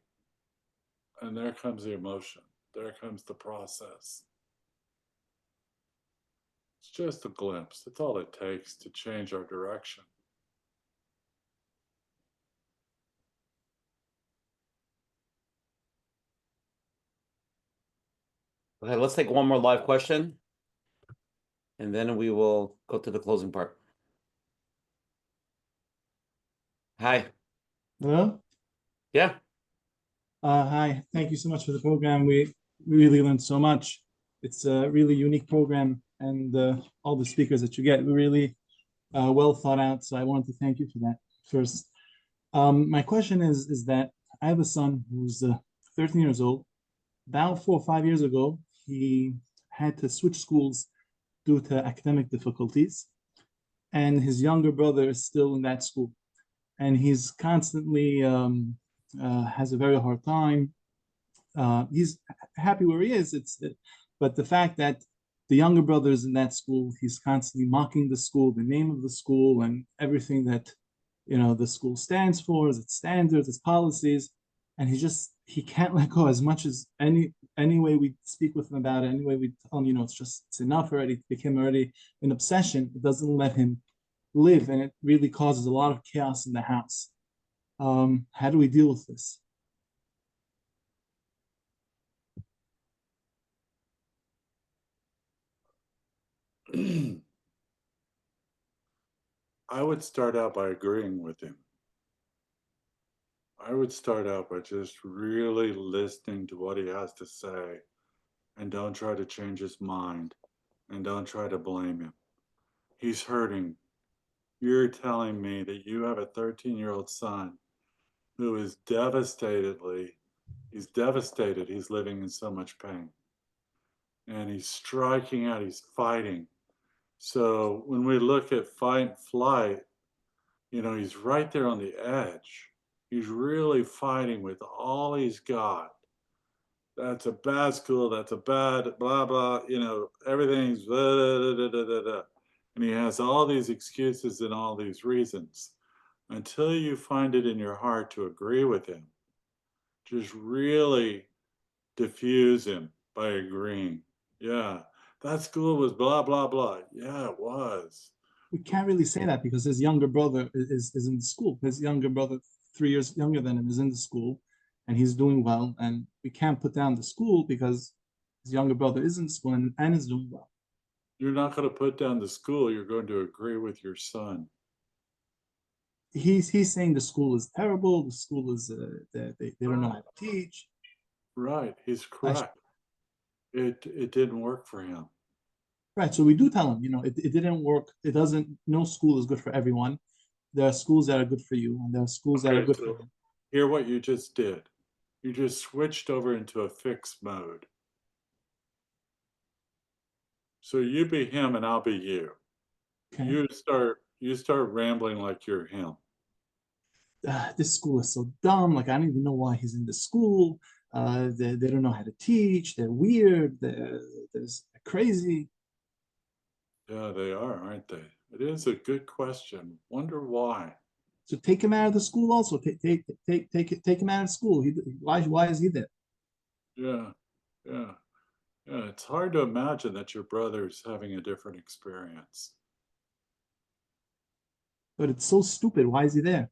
And there comes the emotion. There comes the process. It's just a glimpse. That's all it takes to change our direction. Okay, let's take one more live question, and then we will go to the closing part. Hi. Hello? Yeah. Hi. Thank you so much for the program. really learned so much. It's a really unique program, and all the speakers that you get were really well thought out. So I wanted to thank you for that first. My question is that I have a son who's 13 years old. About 4 or 5 years ago, he had to switch schools due to academic difficulties, and his younger brother is still in that school, and he's constantly has a very hard time. He's happy where he is. But the fact that the younger brother is in that school, he's constantly mocking the school, the name of the school, and everything that the school stands for, its standards, its policies, and he can't let go. As much as any way we speak with him about it, any way we tell him, it's enough already. It became already an obsession. It doesn't let him live, and it really causes a lot of chaos in the house. How do we deal with this? I would start out by agreeing with him. I would start out by just really listening to what he has to say, and don't try to change his mind, and don't try to blame him. He's hurting. You're telling me that you have a 13-year-old son who is he's devastated. He's living in so much pain. And he's striking out, he's fighting. So when we look at fight and flight, he's right there on the edge. He's really fighting with all he's got. That's a bad school, that's a bad blah, blah, everything's blah, blah, blah, blah, blah, blah. And he has all these excuses and all these reasons. Until you find it in your heart to agree with him, just really diffuse him by agreeing. Yeah, that school was blah, blah, blah. Yeah, it was. We can't really say that because his younger brother is in the school. His younger brother, 3 years younger than him, is in the school, and he's doing well. And we can't put down the school because his younger brother is in school and is doing well. You're not going to put down the school. You're going to agree with your son. He's saying the school is terrible. The school is they don't know how to teach. Right, he's correct. It didn't work for him. Right, so we do tell him, it didn't work. It doesn't. No school is good for everyone. There are schools that are good for you, and there are schools that are good for him. Hear what you just did. You just switched over into a fixed mode. So you be him and I'll be you. Okay. You start rambling like you're him. This school is so dumb. Like, I don't even know why he's in the school. They don't know how to teach. They're weird. They're crazy. Yeah, they are, aren't they? It is a good question. Wonder why. So take him out of the school also. Take him out of school. Why is he there? Yeah. It's hard to imagine that your brother's having a different experience. But it's so stupid. Why is he there?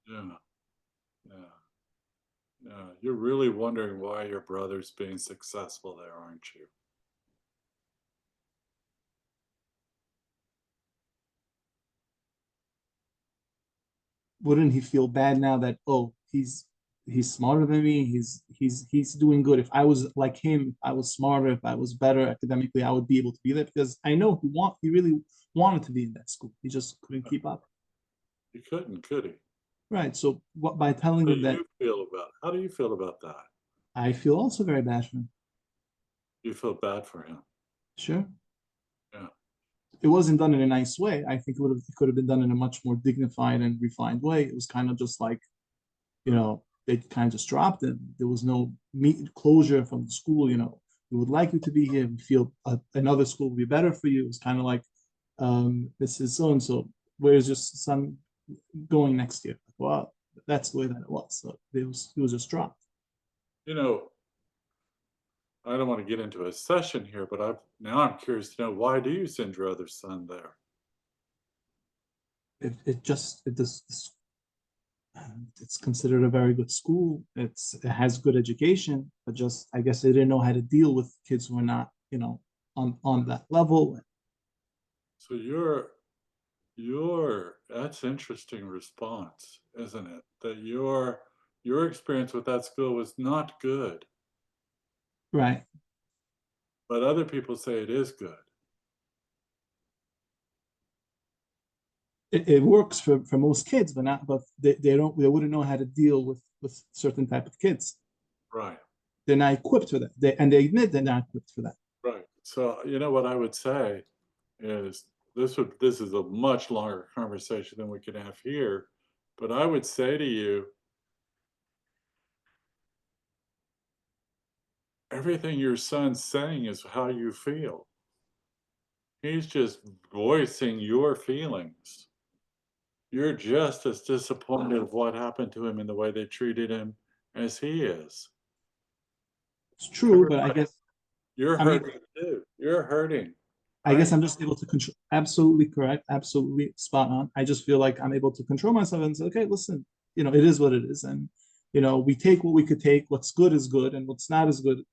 Yeah. You're really wondering why your brother's being successful there, aren't you? Wouldn't he feel bad now that, oh, he's smarter than me, he's doing good? If I was like him, if I was smarter, if I was better academically, I would be able to be there, because I know he really wanted to be in that school. He just couldn't keep up. He couldn't, could he? Right. So by telling him that, how do you feel about that? I feel also very bad for him. You feel bad for him? Sure. Yeah. It wasn't done in a nice way. I think it could have been done in a much more dignified and refined way. It was kind of just like, they kind of just dropped him. There was no closure from the school. We would like you to be here. We feel another school would be better for you. It was kind of like, this is so and so. Where's your son going next year? Well, that's the way that it was. So it was just dropped. I don't want to get into a session here, but now I'm curious to know, why do you send your other son there? It's considered a very good school. It has good education, but just, I guess they didn't know how to deal with kids who are not, on that level. So that's interesting response, isn't it? That your experience with that school was not good. Right. But other people say it is good. It works for most kids, but not, but they wouldn't know how to deal with certain type of kids. Right. They're not equipped for that. They admit they're not equipped for that. Right. So, you know what I would say is this is a much longer conversation than we can have here, but I would say to you, everything your son's saying is how you feel. He's just voicing your feelings. You're just as disappointed of what happened to him and the way they treated him as he is. It's true, but I guess you're I mean, hurting too. You're hurting. I guess I'm just able to control. Absolutely correct. Absolutely spot on. I just feel like I'm able to control myself and say, okay, listen, it is what it is. And, we take what we could take. What's good is good, and what's not is good.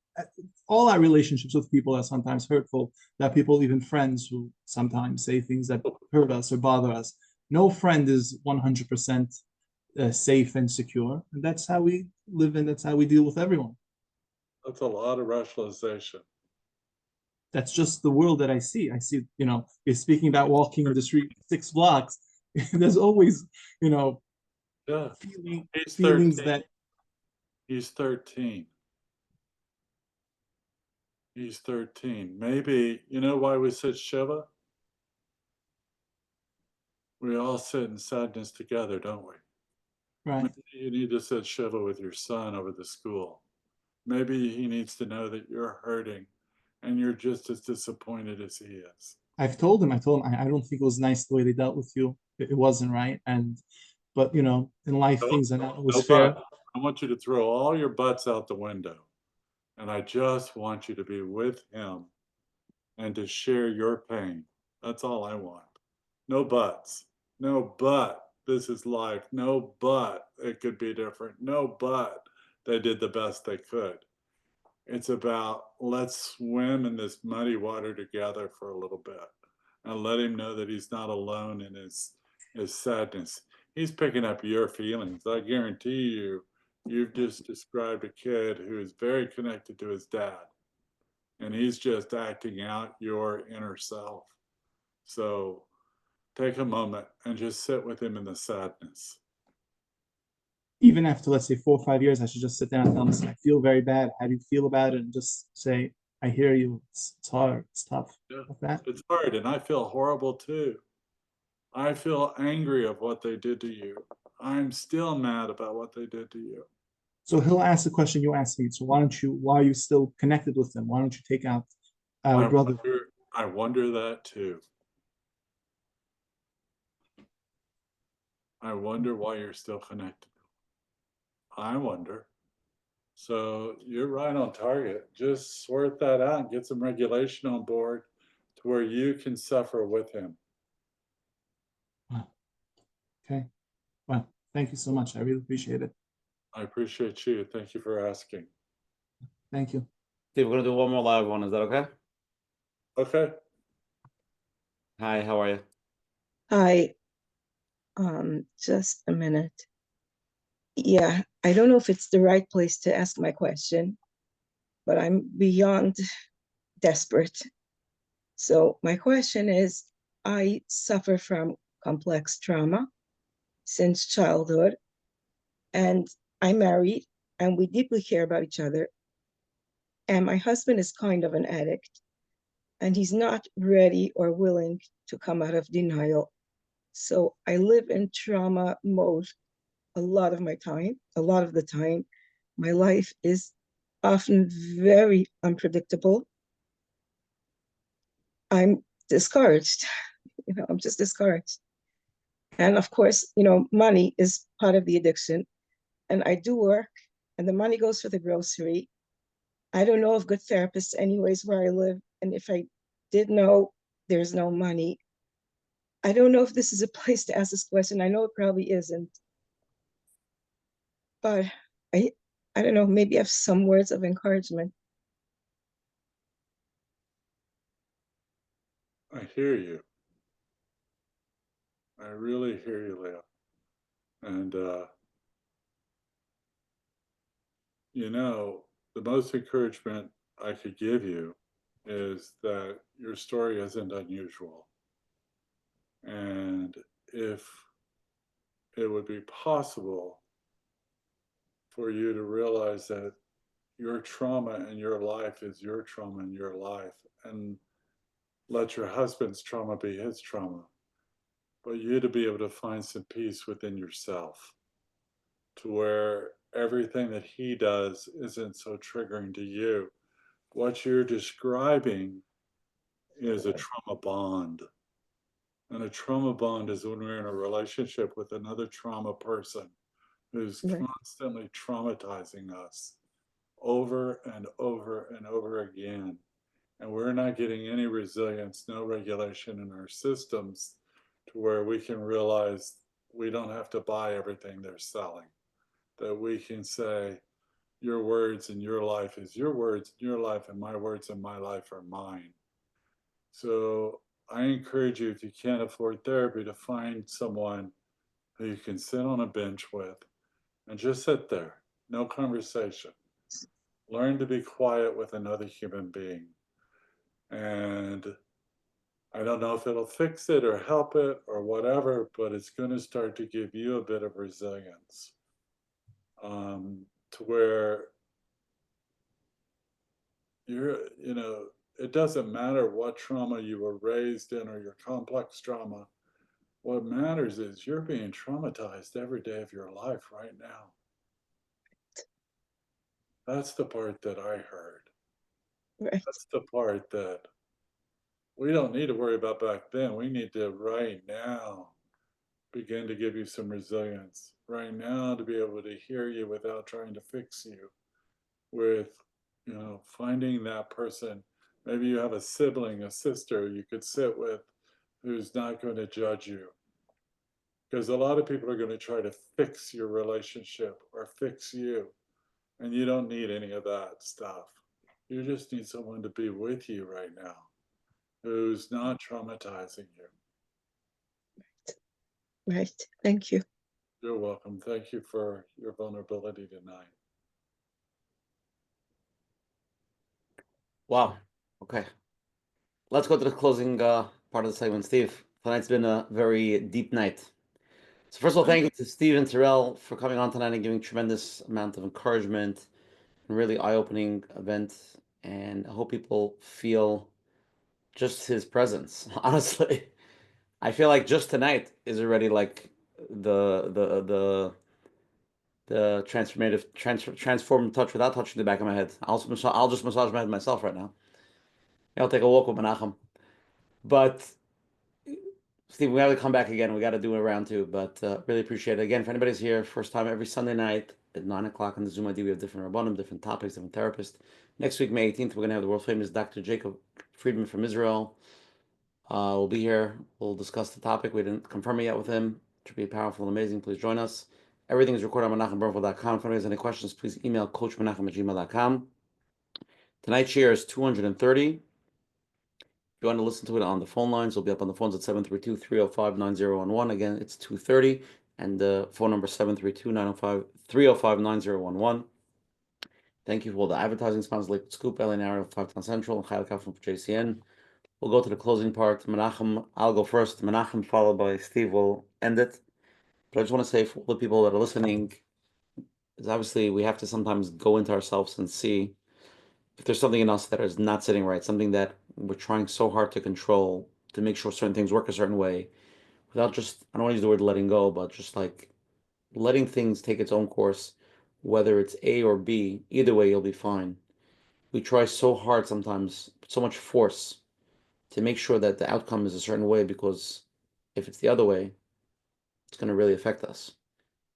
All our relationships with people are sometimes hurtful. That people, even friends, who sometimes say things that hurt us or bother us. No friend is 100% safe and secure. And that's how we live, and that's how we deal with everyone. That's a lot of rationalization. That's just the world that I see. I see, you're speaking about walking in the street 6 blocks. There's always, yeah. feelings that. He's 13. He's 13. Maybe, you know why we sit Shiva? We all sit in sadness together, don't we? Right. Maybe you need to sit Shiva with your son over the school. Maybe he needs to know that you're hurting and you're just as disappointed as he is. I told him, I don't think it was nice the way they dealt with you. It wasn't right. But in life, things are not always fair. I want you to throw all your butts out the window. And I just want you to be with him and to share your pain. That's all I want. No buts. No but. This is life. No but. It could be different. No but. They did the best they could. It's about let's swim in this muddy water together for a little bit and let him know that he's not alone in his sadness. He's picking up your feelings. I guarantee you, you've just described a kid who is very connected to his dad, and he's just acting out your inner self. So take a moment and just sit with him in the sadness. Even after, let's say, 4 or 5 years, I should just sit down and tell him, I feel very bad. How do you feel about it? And just say, I hear you. It's hard. It's tough. Yeah, like that. It's hard, and I feel horrible too. I feel angry of what they did to you. I'm still mad about what they did to you. So he'll ask the question you asked me. So why are you still connected with them? Why don't you take out our brother? I wonder that too. I wonder why you're still connected. I wonder. So you're right on target. Just sort that out and get some regulation on board to where you can suffer with him. Wow. Okay. Well, thank you so much. I really appreciate it. I appreciate you. Thank you for asking. Thank you. Steve, we're gonna do one more live one. Is that okay? Okay. Hi, how are you? Hi. Just a minute. Yeah, I don't know if it's the right place to ask my question, but I'm beyond desperate. So my question is, I suffer from complex trauma since childhood, and I'm married, and we deeply care about each other. And my husband is kind of an addict, and he's not ready or willing to come out of denial. So I live in trauma mode a lot of the time. My life is often very unpredictable. I'm discouraged, I'm just discouraged. And of course, money is part of the addiction. And I do work, and the money goes for the grocery. I don't know of good therapists anyways where I live. And if I did know, there's no money. I don't know if this is a place to ask this question. I know it probably isn't. But I don't know, maybe I have some words of encouragement. I hear you. I really hear you, Leah. And, the most encouragement I could give you is that your story isn't unusual. And if it would be possible for you to realize that your trauma in your life is your trauma in your life, and let your husband's trauma be his trauma, but you to be able to find some peace within yourself to where everything that he does isn't so triggering to you. What you're describing is a trauma bond. And a trauma bond is when we're in a relationship with another trauma person who's constantly traumatizing us over and over and over again. And we're not getting any resilience, no regulation in our systems to where we can realize we don't have to buy everything they're selling. That we can say, your words in your life is your words in your life, and my words in my life are mine. So I encourage you, if you can't afford therapy, to find someone who you can sit on a bench with and just sit there, no conversation. Learn to be quiet with another human being. And I don't know if it'll fix it or help it or whatever, but it's going to start to give you a bit of resilience to where it doesn't matter what trauma you were raised in or your complex trauma. What matters is you're being traumatized every day of your life right now. That's the part that I heard. Right. That's the part that we don't need to worry about back then. We need to right now begin to give you some resilience. Right now to be able to hear you without trying to fix you. With, finding that person. Maybe you have a sibling, a sister you could sit with who's not going to judge you. Because a lot of people are going to try to fix your relationship or fix you. And you don't need any of that stuff. You just need someone to be with you right now who's not traumatizing you. Right. Thank you. You're welcome. Thank you for your vulnerability tonight. Wow. Okay. Let's go to the closing part of the segment. Steve, tonight's been a very deep night. So first of all, thank you to Steve and Terrell for coming on tonight and giving tremendous amount of encouragement and really eye-opening event. And I hope people feel just his presence. Honestly, I feel like just tonight is already like the transform touch without touching the back of my head. I'll just massage my head myself right now. I'll take a walk with Menachem. But Steve, we got to come back again. We got to do a round two, but really appreciate it. Again, if anybody's here, first time every Sunday night at 9 o'clock on the Zoom ID, we have different rabbanim, different topics, different therapists. Next week, May 18th, we're going to have the world famous Dr. Jacob Friedman from Israel. We'll be here. We'll discuss the topic. We didn't confirm it yet with him. It should be powerful and amazing. Please join us. Everything is recorded on menachembernfeld.com. If anybody has any questions, please email coachmenachem@gmail.com. Tonight's share is 230. If you want to listen to it on the phone lines, it'll be up on the phones at 732-305-9011. Again, it's 2:30, and the phone number is 732-305-9011. Thank you for all the advertising sponsors, Liquid Scoop, LNR, 5 Town Central, and Chayil Kaufman for JCN. We'll go to the closing part. Menachem, I'll go first. Menachem, followed by Steve, will end it. But I just want to say for all the people that are listening, is obviously we have to sometimes go into ourselves and see if there's something in us that is not sitting right, something that we're trying so hard to control to make sure certain things work a certain way, without just, I don't want to use the word letting go, but just like letting things take its own course, whether it's A or B, either way, you'll be fine. We try so hard sometimes, so much force to make sure that the outcome is a certain way, because if it's the other way, it's going to really affect us.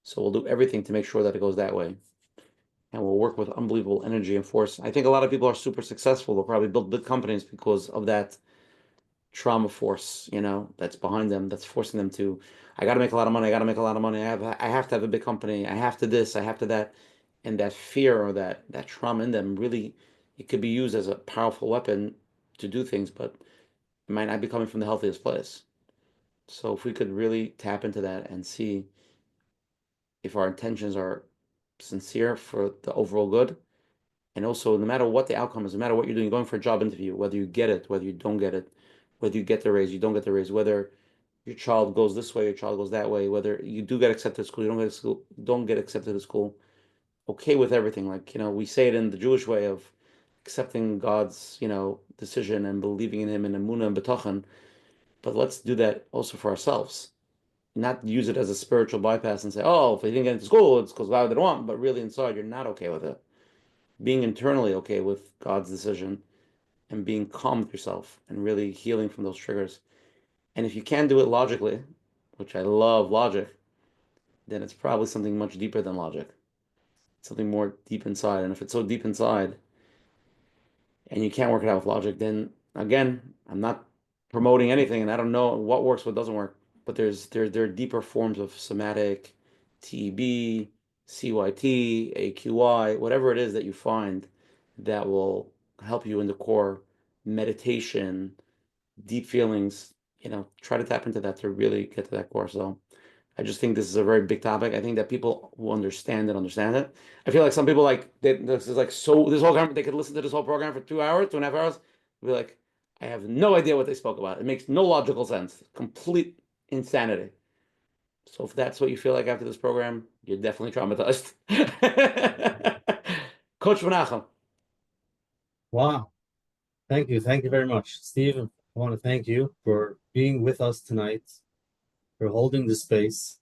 So we'll do everything to make sure that it goes that way. And we'll work with unbelievable energy and force. I think a lot of people are super successful. They'll probably build big companies because of that trauma force, that's behind them, that's forcing them to, I got to make a lot of money. I got to make a lot of money. I have to have a big company. I have to this, I have to that. And that fear or that trauma in them, really, it could be used as a powerful weapon to do things, but it might not be coming from the healthiest place. So if we could really tap into that and see if our intentions are sincere for the overall good, And also, no matter what the outcome is, no matter what you're doing, going for a job interview, whether you get it, whether you don't get it, whether you get the raise, you don't get the raise, whether your child goes this way, your child goes that way, whether you do get accepted to school, you don't get accepted to school, okay with everything. Like, we say it in the Jewish way of accepting God's, decision and believing in Him and emunah and betachan. But let's do that also for ourselves. Not use it as a spiritual bypass and say, oh, if they didn't get into school, it's because God didn't want. But really inside, you're not okay with it. Being internally okay with God's decision and being calm with yourself and really healing from those triggers. And if you can do it logically, which I love logic, then it's probably something much deeper than logic. Something more deep inside. And if it's so deep inside and you can't work it out with logic, then again, I'm not promoting anything and I don't know what works, what doesn't work. But there are deeper forms of somatic, TEB, CYT, AQI, whatever it is that you find that will help you in the core meditation, deep feelings, try to tap into that to really get to that core. So I just think this is a very big topic. I think that people who understand it. I feel like some people this is like so this whole time they could listen to this whole program for 2 hours, 2.5 hours, be like, I have no idea what they spoke about. It makes no logical sense. Complete insanity. So if that's what you feel like after this program, you're definitely traumatized. Coach Menachem. Wow. Thank you. Thank you very much. Steve, I want to thank you for being with us tonight, for holding the space,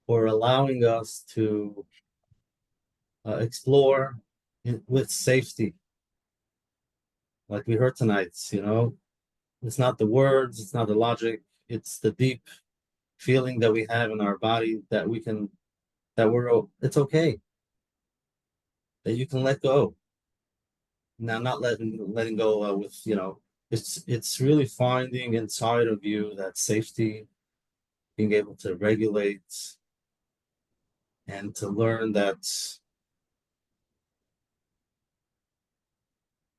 for allowing us to explore with safety. Like we heard tonight, it's not the words, it's not the logic, it's the deep feeling that we have in our body that it's okay, that you can let go. Now, not letting go with, it's really finding inside of you that safety, being able to regulate and to learn that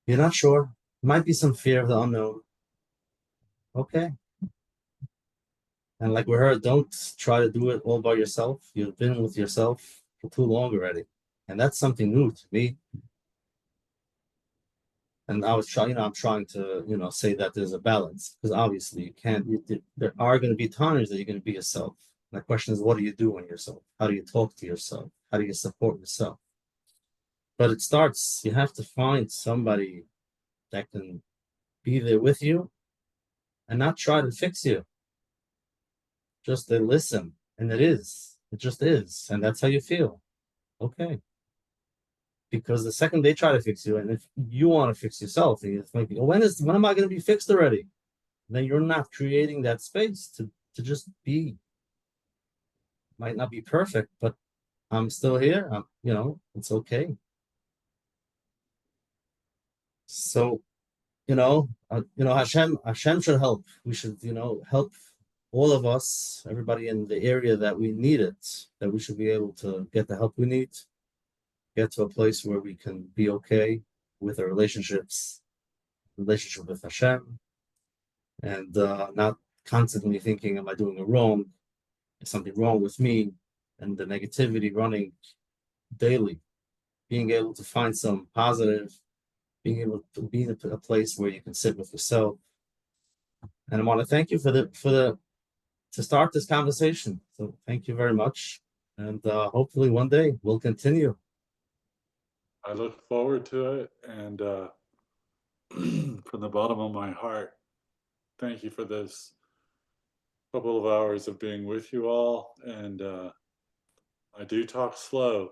you're not sure. Might be some fear of the unknown. Okay. And like we heard, don't try to do it all by yourself. You've been with yourself for too long already. And that's something new to me. And I was trying, I'm trying to, say that there's a balance, because obviously you can't, there are going to be times that you're going to be yourself. And the question is, what do you do on yourself? How do you talk to yourself? How do you support yourself? But it starts, you have to find somebody that can be there with you and not try to fix you. Just to listen. And it just is. And that's how you feel. Okay. Because the second they try to fix you, and if you want to fix yourself, and you think, when am I going to be fixed already? Then you're not creating that space to just be. Might not be perfect, but I'm still here. It's okay. So, Hashem should help. We should, help all of us, everybody in the area that we need it, that we should be able to get the help we need, get to a place where we can be okay with our relationship with Hashem, and not constantly thinking, am I doing it wrong? Is something wrong with me? And the negativity running daily. Being able to find some positive, being able to be in a place where you can sit with yourself. And I want to thank you to start this conversation. So thank you very much. And hopefully one day we'll continue. I look forward to it. And from the bottom of my heart, thank you for this couple of hours of being with you all. And I do talk slow,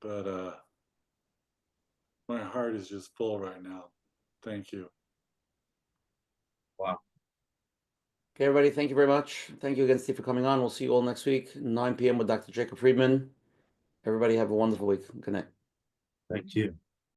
but my heart is just full right now. Thank you. Wow. Okay, everybody, thank you very much. Thank you again, Steve, for coming on. We'll see you all next week, 9 p.m. with Dr. Jacob Friedman. Everybody have a wonderful week. Good night. Thank you.